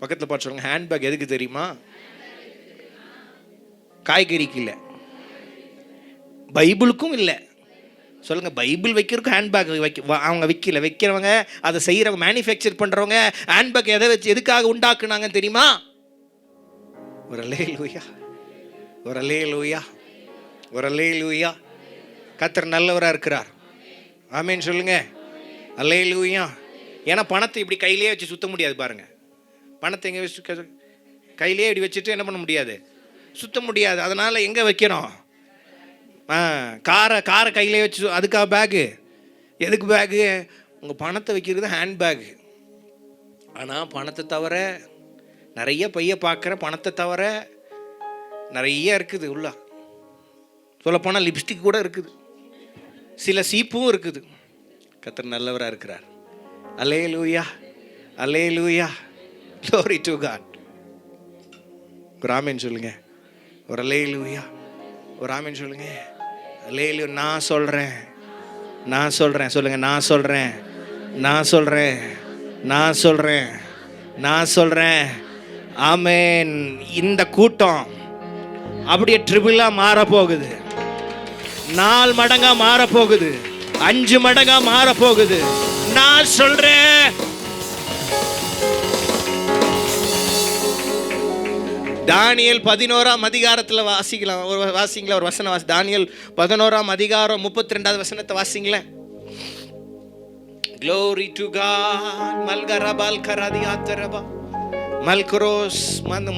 பக்கத்தில் பார்த்து சொல்லுங்க, ஹேண்ட்பேக் எதுக்கு தெரியுமா? காய்கறிக்கு இல்லை, பைபிளுக்கும் இல்லை. சொல்லுங்க, பைபிள் வைக்கிறதுக்கும் ஹேண்ட்பேக் அவங்க வைக்கிறவங்க, அதை செய்யறவங்க, மேனுஃபேக்சர் பண்றவங்க ஹேண்ட்பேக் எதை வச்சு எதுக்காக உண்டாக்குனாங்க தெரியுமா? ஒரு அல்லேலூயா, ஒரு அல்லேலூயா, ஒரு அல்லேலூயா. கர்த்தர் நல்லவராக இருக்கிறார். ஆமென் சொல்லுங்க, அல்லேலூயா. ஏன்னா பணத்தை இப்படி கையிலேயே வச்சு சுத்த முடியாது பாருங்க. பணத்தை எங்கே வச்சு கையிலேயே இப்படி வச்சுட்டு என்ன பண்ண முடியாது, சுத்த முடியாது. அதனால எங்கே வைக்கிறோம்? காரை கையிலே வச்சு, அதுக்காக பேகு. எதுக்கு பேகு? உங்கள் பணத்தை வைக்கிறது ஹேண்ட் பேகு. ஆனால் பணத்தை தவிர நிறைய பைய பார்க்குற, பணத்தை தவிர நிறைய இருக்குது உள்ள. சொல்லப்போனால் லிப்ஸ்டிக் கூட இருக்குது, சில சீப்பும் இருக்குது. கர்த்தர் நல்லவராக இருக்கிறார். அல்லேலூயா, அல்லேலூயா, glory to God. ஒரு ஆமென் சொல்லுங்க, ஒரு அல்லேலூயா, ஒரு ஆமென் சொல்லுங்க, அல்லேலூயா. நான் சொல்றேன் சொல்லுங்க, நான் சொல்றேன். ஆமென். இந்த கூட்டம் அப்படியே ட்ரிபிளா மாறப்போகுது, 4 மடங்கா மாறப்போகுது, 5 மடங்கா மாறப்போகுது. நான் சொல்றேன். தானியேல் 11ஆம் அதிகாரத்தில் வாசிங்களா ஒரு வசனம் வாசி. தானியேல் 11ஆம் அதிகாரம் 32வது வசனத்தை வாசிங்களேன். Glory to God. மல்கரபால் கராதியாத்தரபா மல்கரோஸ்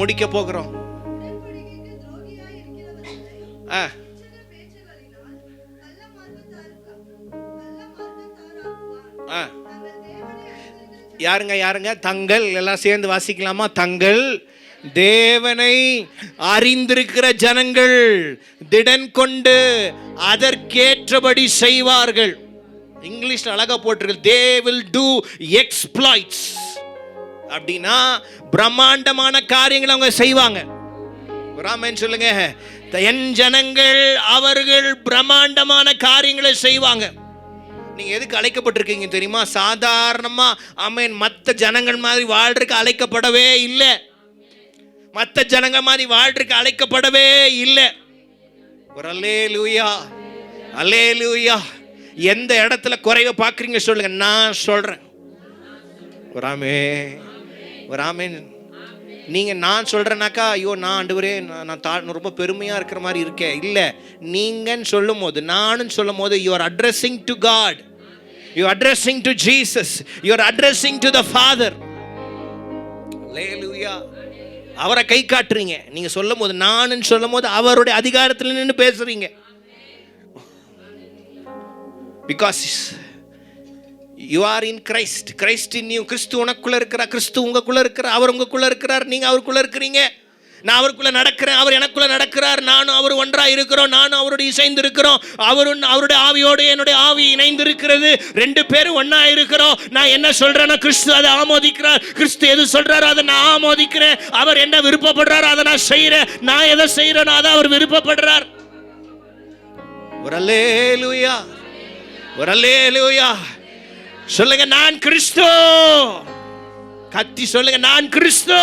முடிக்க போகிறோம். யாருங்க தங்கள் எல்லாம் சேர்ந்து வாசிக்கலாமா? தங்கள் தேவனை அறிந்திருக்கிற ஜனங்கள் திடன் கொண்டு அதற்கேற்றபடி செய்வார்கள். இங்கிலீஷ்ல அழகா போட்டிருக்கு, they will do exploits. அப்படின்னா பிரம்மாண்டமான காரியங்களை அவங்க செய்வாங்க. ஆமென் சொல்லுங்க. என் ஜனங்கள் அவர்கள் பிரம்மாண்டமான காரியங்களை செய்வாங்க. நீங்க எதுக்கு அழைக்கப்பட்டிருக்கீங்க தெரியுமா? சாதாரணமா ஆமென் மற்ற ஜனங்கள் மாதிரி வாழ்றதுக்கு அழைக்கப்படவே இல்லை. மற்ற ஜனங்க மாதிரி வாழ்றதுக்கு அழைக்கப்படவே இல்லை. ஒரு அல்லேலூயா, அல்லேலூயா. எந்த இடத்துல குறைவை பார்க்குறீங்க சொல்லுங்க, நான் சொல்றேன். ஒரு ஆமென். நீங்கள் நான் சொல்கிறேனாக்கா ஐயோ நான் ஆண்டவரே நான் ரொம்ப பெருமையாக இருக்கிற மாதிரி இருக்கேன். இல்லை, நீங்கன்னு சொல்லும் போது, நானும் சொல்லும் போது, you are addressing to God, you are addressing to Jesus, you are addressing to the father. Hallelujah. அவரை கை காட்டுறீங்க. நீங்கள் சொல்லும் போது, நானும் சொல்லும் போது அவருடைய அதிகாரத்தில் நின்று பேசுறீங்க. Because you are in Christ, Christ in you. கிறிஸ்து உனக்குள்ள இருக்கிறார், கிறிஸ்து உங்களுக்குள்ள இருக்கிறார், அவர் உங்களுக்குள்ள இருக்கிறார், நீங்க அவருக்குள்ள இருக்கிறீங்க. நான் அவருக்குள்ள நடக்கிறேன், அவர் எனக்குள்ள நடக்கிறார், நானும் அவர் ஒன்றாக இருக்கிறோம், நானும் அவருடைய இசைந்து இருக்கிறோம், அவரும் அவருடைய ஆவியோடு என்னுடைய ஆவி இணைந்து இருக்கிறது, ரெண்டு பேரும் ஒன்னா இருக்கிறோம். நான் என்ன சொல்றேன்னா கிறிஸ்து அதை ஆமோதிக்கிறார், கிறிஸ்து எது சொல்றாரோ அதை நான் ஆமோதிக்கிறேன், அவர் என்ன விருப்பப்படுறாரோ அதை நான் செய்யறேன், நான் எதை செய்யறேனோ அதை அவர் விருப்பப்படுறார். ஒரு அல்லேலூயா, ஒரு அல்லேலூயா. சொல்லுங்க, நான் கிறிஸ்து. கத்தி சொல்லுங்க, நான் கிறிஸ்து.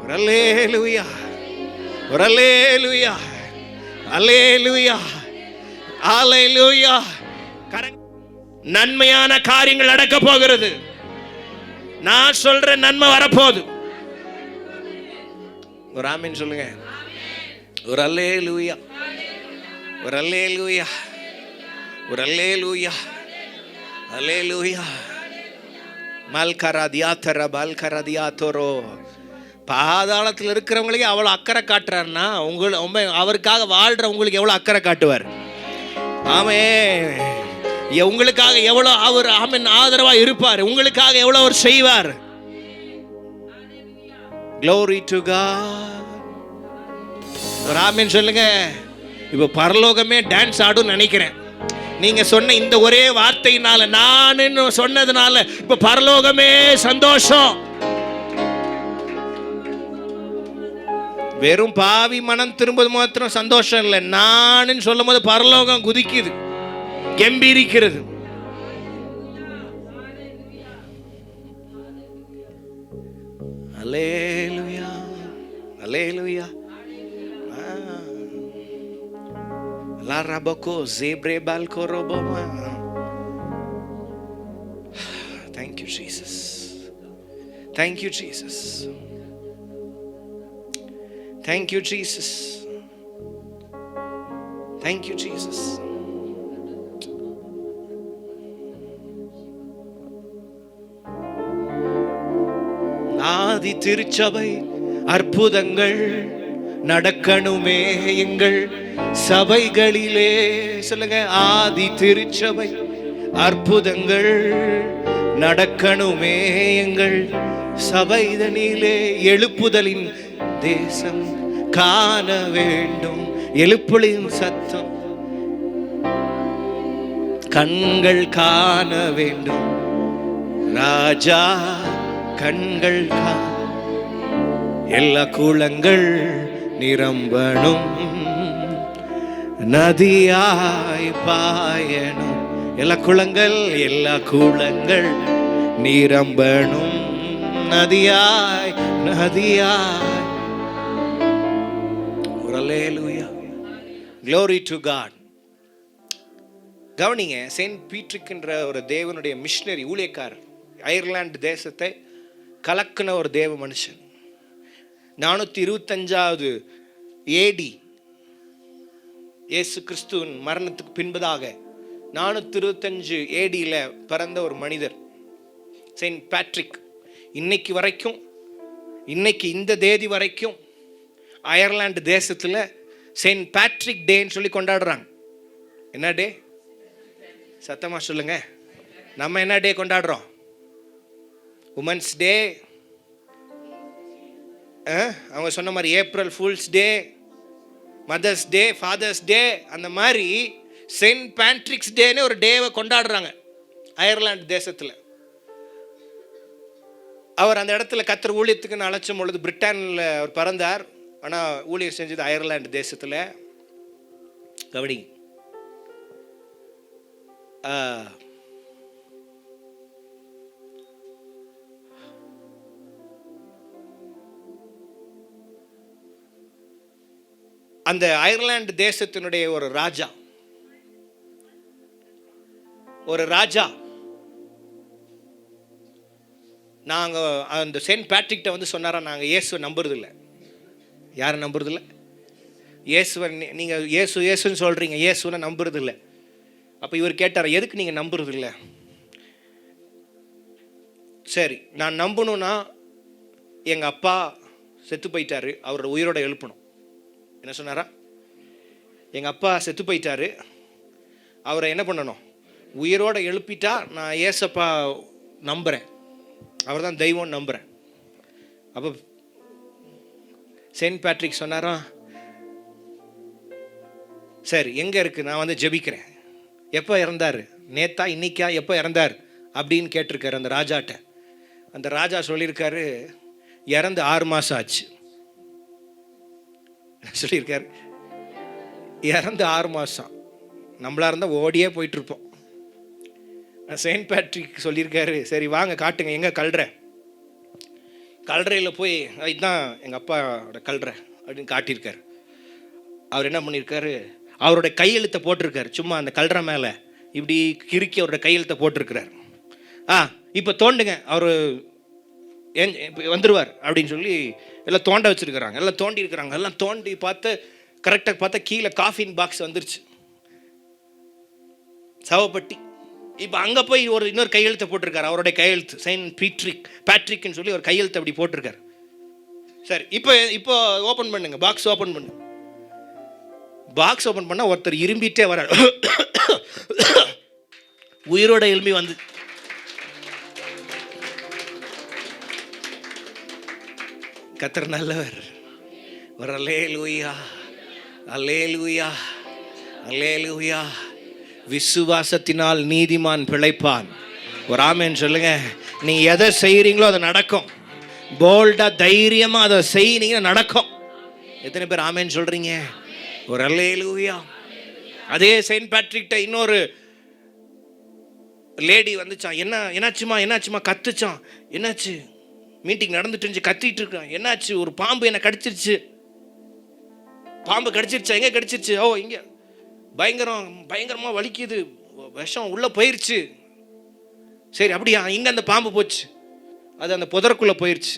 ஒரு அல்லேலூயா, ஒரு அல்லேலூயா, அல்லேலூயா, அல்லேலூயா. நன்மையான காரியங்கள் நடக்க போகிறது. நான் சொல்ற நன்மை வரப்போகுது. ஒரு ஆமென் சொல்லுங்க. ஒரு அல்லேலூயா, ஒரு அல்லேலூயா, ஒரு அல்லேலூயா, அல்லேலூயா. மல்கரதியாத்தர பல்கரதியாத்தரோ. பாதாளத்தில் இருக்கிறவங்களுக்கு அவ்வளோ அக்கறை காட்டுறாருன்னா அவருக்காக வாழ்ற உங்களுக்கு எவ்வளோ அக்கறை காட்டுவார். ஆமே, உங்களுக்காக எவ்வளோ அவர் ஆதரவா இருப்பார், உங்களுக்காக எவ்வளோ அவர் செய்வார். Glory to God. ஒரு ஆமென் சொல்லுங்க. இப்போ பரலோகமே டான்ஸ் ஆடும் நினைக்கிறேன். நீங்க சொன்ன இந்த ஒரே வார்த்தையினால, நான் சொன்னதுனால இப்ப பரலோகமே சந்தோஷம். வெறும் பாவி மனம் திரும்பது மாத்திரம் சந்தோஷம் இல்லை, நான் சொல்லும் போது பரலோகம் குதிக்குது, கம்பீரிக்கிறது. அல்லேலூயா, அல்லேலூயா. La rabako zebre balkoroboma. Thank you Jesus, thank you Jesus, thank you Jesus, thank you Jesus. ஆதி திருச்சபை அற்புதங்கள் நடக்கணுமே எங்கள் சபைகளிலே. சொல்லுங்க, ஆதி திருச்சபை அற்புதங்கள் நடக்கணுமே எங்கள் சபைதனிலே. எழுப்புதலின் தேசம் காண வேண்டும், எழுப்புதலின் சத்தம் கண்கள் காண வேண்டும். ராஜா கண்கள் எல்லா குளங்கள் நிரம்பணும், நதியாய் பாயணும். எல்லா குளங்கள் நிரம்பணும், நதியாய் நதியாய். அல்லேலூயா, glory to God. கவனிங்க, செயின்ட் பீட்ரிக்ன்ற ஒரு தேவனுடைய மிஷனரி ஊழியக்காரர், அயர்லாந்து தேசத்தை கலக்குன ஒரு தேவ மனுஷன். 425 AD இயேசு கிறிஸ்துவின் மரணத்துக்கு பின்பதாக 425 AD பிறந்த ஒரு மனிதர் செயின்ட் பேட்ரிக். இன்னைக்கு வரைக்கும், இன்னைக்கு இந்த தேதி வரைக்கும் அயர்லாந்து தேசத்தில் செயின்ட் பேட்ரிக் டேன்னு சொல்லி கொண்டாடுறாங்க. என்ன டே? சத்தமா சொல்லுங்க. நம்ம என்ன டே கொண்டாடுறோம்? Women's day. அவங்க சொன்ன மாதிரி ஏப்ரல் ஃபூல்ஸ் டே, மதர்ஸ் டே, ஃபாதர்ஸ் டே. அந்த மாதிரி செயின்ட் பேட்ரிக்ஸ் டேன்னு ஒரு டேவை கொண்டாடுறாங்க அயர்லாந்து தேசத்தில். அவர் அந்த இடத்துல கர்த்தர் ஊழியத்துக்குன்னு அழைச்சும் பொழுது பிரிட்டனில் அவர் பிறந்தார். ஆனால் ஊழியர் செஞ்சது அயர்லாந்து தேசத்தில். கவனி, அந்த அயர்லாந்து தேசத்தினுடைய ஒரு ராஜா நாங்கள் அந்த செயின்ட் பேட்ரிக்கிட்ட வந்து சொன்னாரா, நாங்கள் இயேசுவை நம்புறதில்லை. யாரை நம்புறதில்லை? இயேசுவை. நீங்கள் இயேசுன்னு சொல்கிறீங்க, இயேசுவை நம்புறதில்லை. அப்போ இவர் கேட்டார், எதுக்கு நீங்கள் நம்புறதில்லை? சரி, நான் நம்பணுன்னா எங்கள் அப்பா செத்து போயிட்டாரு, அவரோட உயிரோட எழுப்பணும். என்ன சொன்னாரா? எங்கள் அப்பா செத்து போயிட்டாரு, அவரை என்ன பண்ணணும்? உயிரோட எழுப்பிட்டா நான் ஏசப்பா நம்புகிறேன், அவர் தான் தெய்வம் நம்புகிறேன். அப்போ செயின்ட் பேட்ரிக் சொன்னாரா, சரி எங்கே இருக்குது, நான் வந்து ஜெபிக்கிறேன். எப்போ இறந்தார்? நேத்தா இன்னைக்கா? எப்போ இறந்தார் அப்படின்னு கேட்டிருக்காரு அந்த ராஜாட்ட. அந்த ராஜா சொல்லியிருக்காரு, இறந்து 6 மாதம் ஆச்சு சொல்லியிருக்காரு. இறந்து 6 மாதம். நம்மளா இருந்தால் ஓடியே போயிட்டுருப்போம். செயின்ட் பேட்ரிக் சொல்லியிருக்காரு, சரி வாங்க காட்டுங்க, எங்கே கல்ற? கல்றையில் போய், இதுதான் எங்கள் அப்பாவோட கல்றை அப்படின்னு காட்டியிருக்காரு. அவர் என்ன பண்ணியிருக்காரு, அவரோட கையெழுத்தை போட்டிருக்காரு. சும்மா அந்த கல்ற மேலே இப்படி கிறுக்கி அவரோட கையெழுத்தை போட்டிருக்கிறார். இப்போ தோண்டுங்க, அவர் வந்துடுவார் அப்படின்னு சொல்லி எல்லாம் தோண்ட வச்சுருக்கிறாங்க. எல்லாம் தோண்டி இருக்கிறாங்க. எல்லாம் தோண்டி பார்த்து கரெக்டாக பார்த்தா கீழே காஃபின் பாக்ஸ் வந்துருச்சு, சவப்பட்டி. இப்போ அங்கே போய் இன்னொரு கையெழுத்தை போட்டிருக்காரு, அவருடைய கையெழுத்து. செயின்ட் பேட்ரிக்னு சொல்லி ஒரு கையெழுத்து அப்படி போட்டிருக்காரு. சரி, இப்போ ஓப்பன் பண்ணுங்க, பாக்ஸ் ஓப்பன் பண்ணுங்க. பாக்ஸ் ஓப்பன் பண்ணால் ஒருத்தர் இரும்பிட்டே வரார், உயிரோட எழும்பி வந்து. கர்த்தர் நல்லவர். ஒரு அல்லேலூயா, அல்லேலூயா, அல்லேலூயா. விசுவாசத்தினால் நீதிமான் பிழைப்பான். ஒரு ஆமென் சொல்லுங்க. நீ எதை செய்கிறீங்களோ அது நடக்கும். போல்டா தைரியமாக அதை செய்யறீங்கன்னா நடக்கும். எத்தனை பேர் ஆமென் சொல்றீங்க? ஒரு அல்லேலூயா. அதே செயின்ட் பேட்ரிக்கிட்ட இன்னொரு லேடி வந்துச்சான். என்னாச்சுமா கத்துச்சான். என்னாச்சு? மீட்டிங் நடந்துட்டு இருந்துச்சு, கத்திட்டு இருக்கான். என்னாச்சு? ஒரு பாம்பு என்னை கடிச்சிருச்சு. பாம்பு கடிச்சிருச்சா? எங்கே கடிச்சிருச்சு? ஓ இங்கே. பயங்கரமாக வலிக்குது, விஷம் உள்ளே போயிடுச்சு. சரி அப்படியா? இங்கே அந்த பாம்பு போச்சு, அது அந்த புதருக்குள்ளே போயிடுச்சு,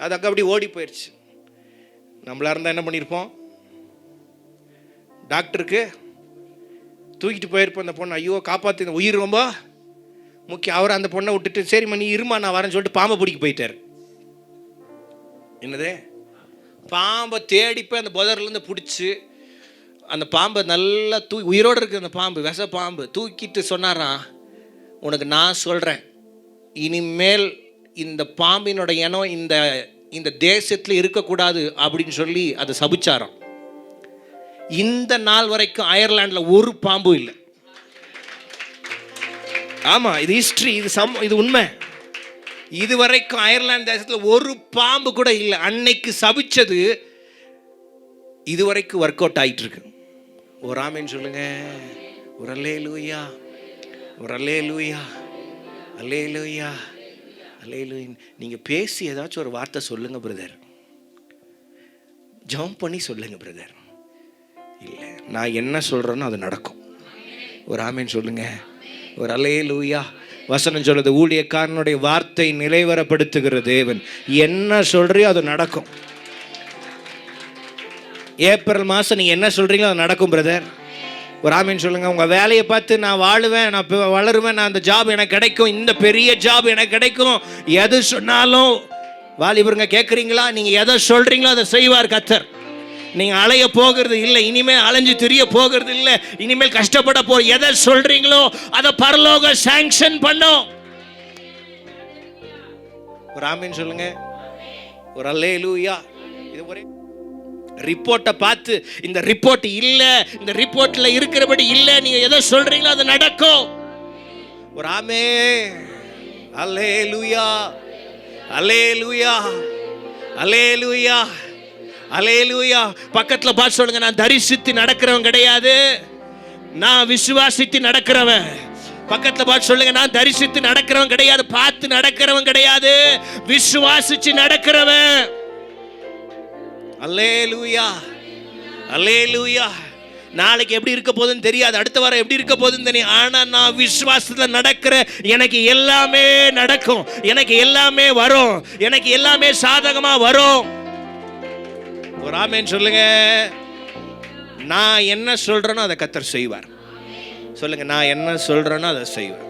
அது அங்கே அப்படி ஓடி போயிடுச்சு. நம்மளா இருந்தால் என்ன பண்ணியிருப்போம்? டாக்டருக்கு தூக்கிட்டு போயிருப்போம் அந்த பொண்ணு. ஐயோ காப்பாற்று, உயிர் ரொம்ப முக்கியம். அவர் அந்த பொண்ணை விட்டுட்டு, சரிம்மா நீ இருமா நான் வரேன்னு சொல்லிட்டு பாம்பை பிடிக்க போயிட்டார். என்னது? பாம்பை தேடி போய் அந்த புதர்லேருந்து பிடிச்சி அந்த பாம்பை நல்லா உயிரோடு இருக்குது அந்த பாம்பு, விஷ பாம்பு. தூக்கிட்டு சொன்னாராம், உனக்கு நான் சொல்கிறேன், இனிமேல் இந்த பாம்பினோட இனம் இந்த தேசத்தில் இருக்கக்கூடாது அப்படின்னு சொல்லி அதை சபிச்சாராம். இந்த நாள் வரைக்கும் அயர்லாண்டில் ஒரு பாம்பும் இல்லை. ஆமாம், இது ஹிஸ்ட்ரி, இது உண்மை. இதுவரைக்கும் அயர்லாந்து தேசத்தில் ஒரு பாம்பு கூட இல்லை. அன்னைக்கு சபிச்சது இதுவரைக்கும் ஒர்க் அவுட் ஆகிட்டு இருக்கு. ஒரு ஆமென் சொல்லுங்க. ஒரு அல்லேலூயா, ஒரு அல்லேலூயா, அல்லேலூயா, அல்லேலூயா. நீங்கள் பேசி ஏதாச்சும் ஒரு வார்த்தை சொல்லுங்க பிரதர், ஜம்ப் பண்ணி சொல்லுங்க பிரதர். இல்லை, நான் என்ன சொல்கிறேனோ அது நடக்கும். ஒரு ஆமென் சொல்லுங்க. ஒரு அல்லேலூயா. வசனம் சொல்லுது, ஊழியக்காரனுடைய வார்த்தை நிலைவரப்படுத்துகிற தேவன். என்ன சொல்றியோ அது நடக்கும். ஏப்ரல் மாதம் நீங்கள் என்ன சொல்கிறீங்களோ அது நடக்கும் பிரதர். ஒரு ஆமீன் சொல்லுங்கள். உங்கள் வேலையை பார்த்து நான் வாழுவேன், நான் வளருவேன், நான் அந்த ஜாப் எனக்கு கிடைக்கும், இந்த பெரிய ஜாப் எனக்கு கிடைக்கும், எது சொன்னாலும் வாலிபருங்க கேட்குறீங்களா? நீங்கள் எதை சொல்கிறீங்களோ அதை செய்வார் கர்த்தர். நீங்கள் அலைய போகிறது இல்லை, இனிமேல் அலைஞ்சு திரிய போகிறது இல்லை, இனிமேல் கஷ்டப்பட எதை சொல்கிறீங்களோ அதை பரலோக சாங்ஷன் பண்ணும். ஒரு ஆமீன் சொல்லுங்க. ஒரு அல்லேலூயா. இது ஒரே ரிப்போர்ட்டை பார்த்து இந்த ரிப்போர்ட் இல்லை, இந்த ரிப்போர்ட்ல இருக்கிறபடி இல்லை, நீங்க எதை சொல்றீங்களோ அது நடக்கும். ஒரு ஆமே. அல்லேலூயா, அல்லேலூயா, அல்லேலூயா, அல்லேலூயா. பக்கத்துல பார்த்து சொல்லுங்க, நான் தரிசித்து நடக்கிறவன் கிடையாது, நான் விசுவாசித்து நடக்கிறவன். பக்கத்துல பார்த்து சொல்லுங்க, நான் தரிசித்து நடக்கிறவன் கிடையாது, பார்த்து நடக்கிறவன் கிடையாது, விசுவாசிச்சு நடக்கிறவன். அல்லேலூயா, அல்லேலூயா. நாளைக்கு எப்படி இருக்க போகுதுன்னு தெரியாது, அடுத்த வாரம் எப்படி இருக்க போகுதுன்னு தெரியும். ஆனா நான் விசுவாசத்துல நடக்கிற, எனக்கு எல்லாமே நடக்கும், எனக்கு எல்லாமே வரும், எனக்கு எல்லாமே சாதகமா வரும். ஒரு ஆமென் சொல்லுங்க. நான் என்ன சொல்றேனோ அதை கர்த்தர் செய்வார். சொல்லுங்க, நான் என்ன சொல்றேனோ அதை செய்வார்.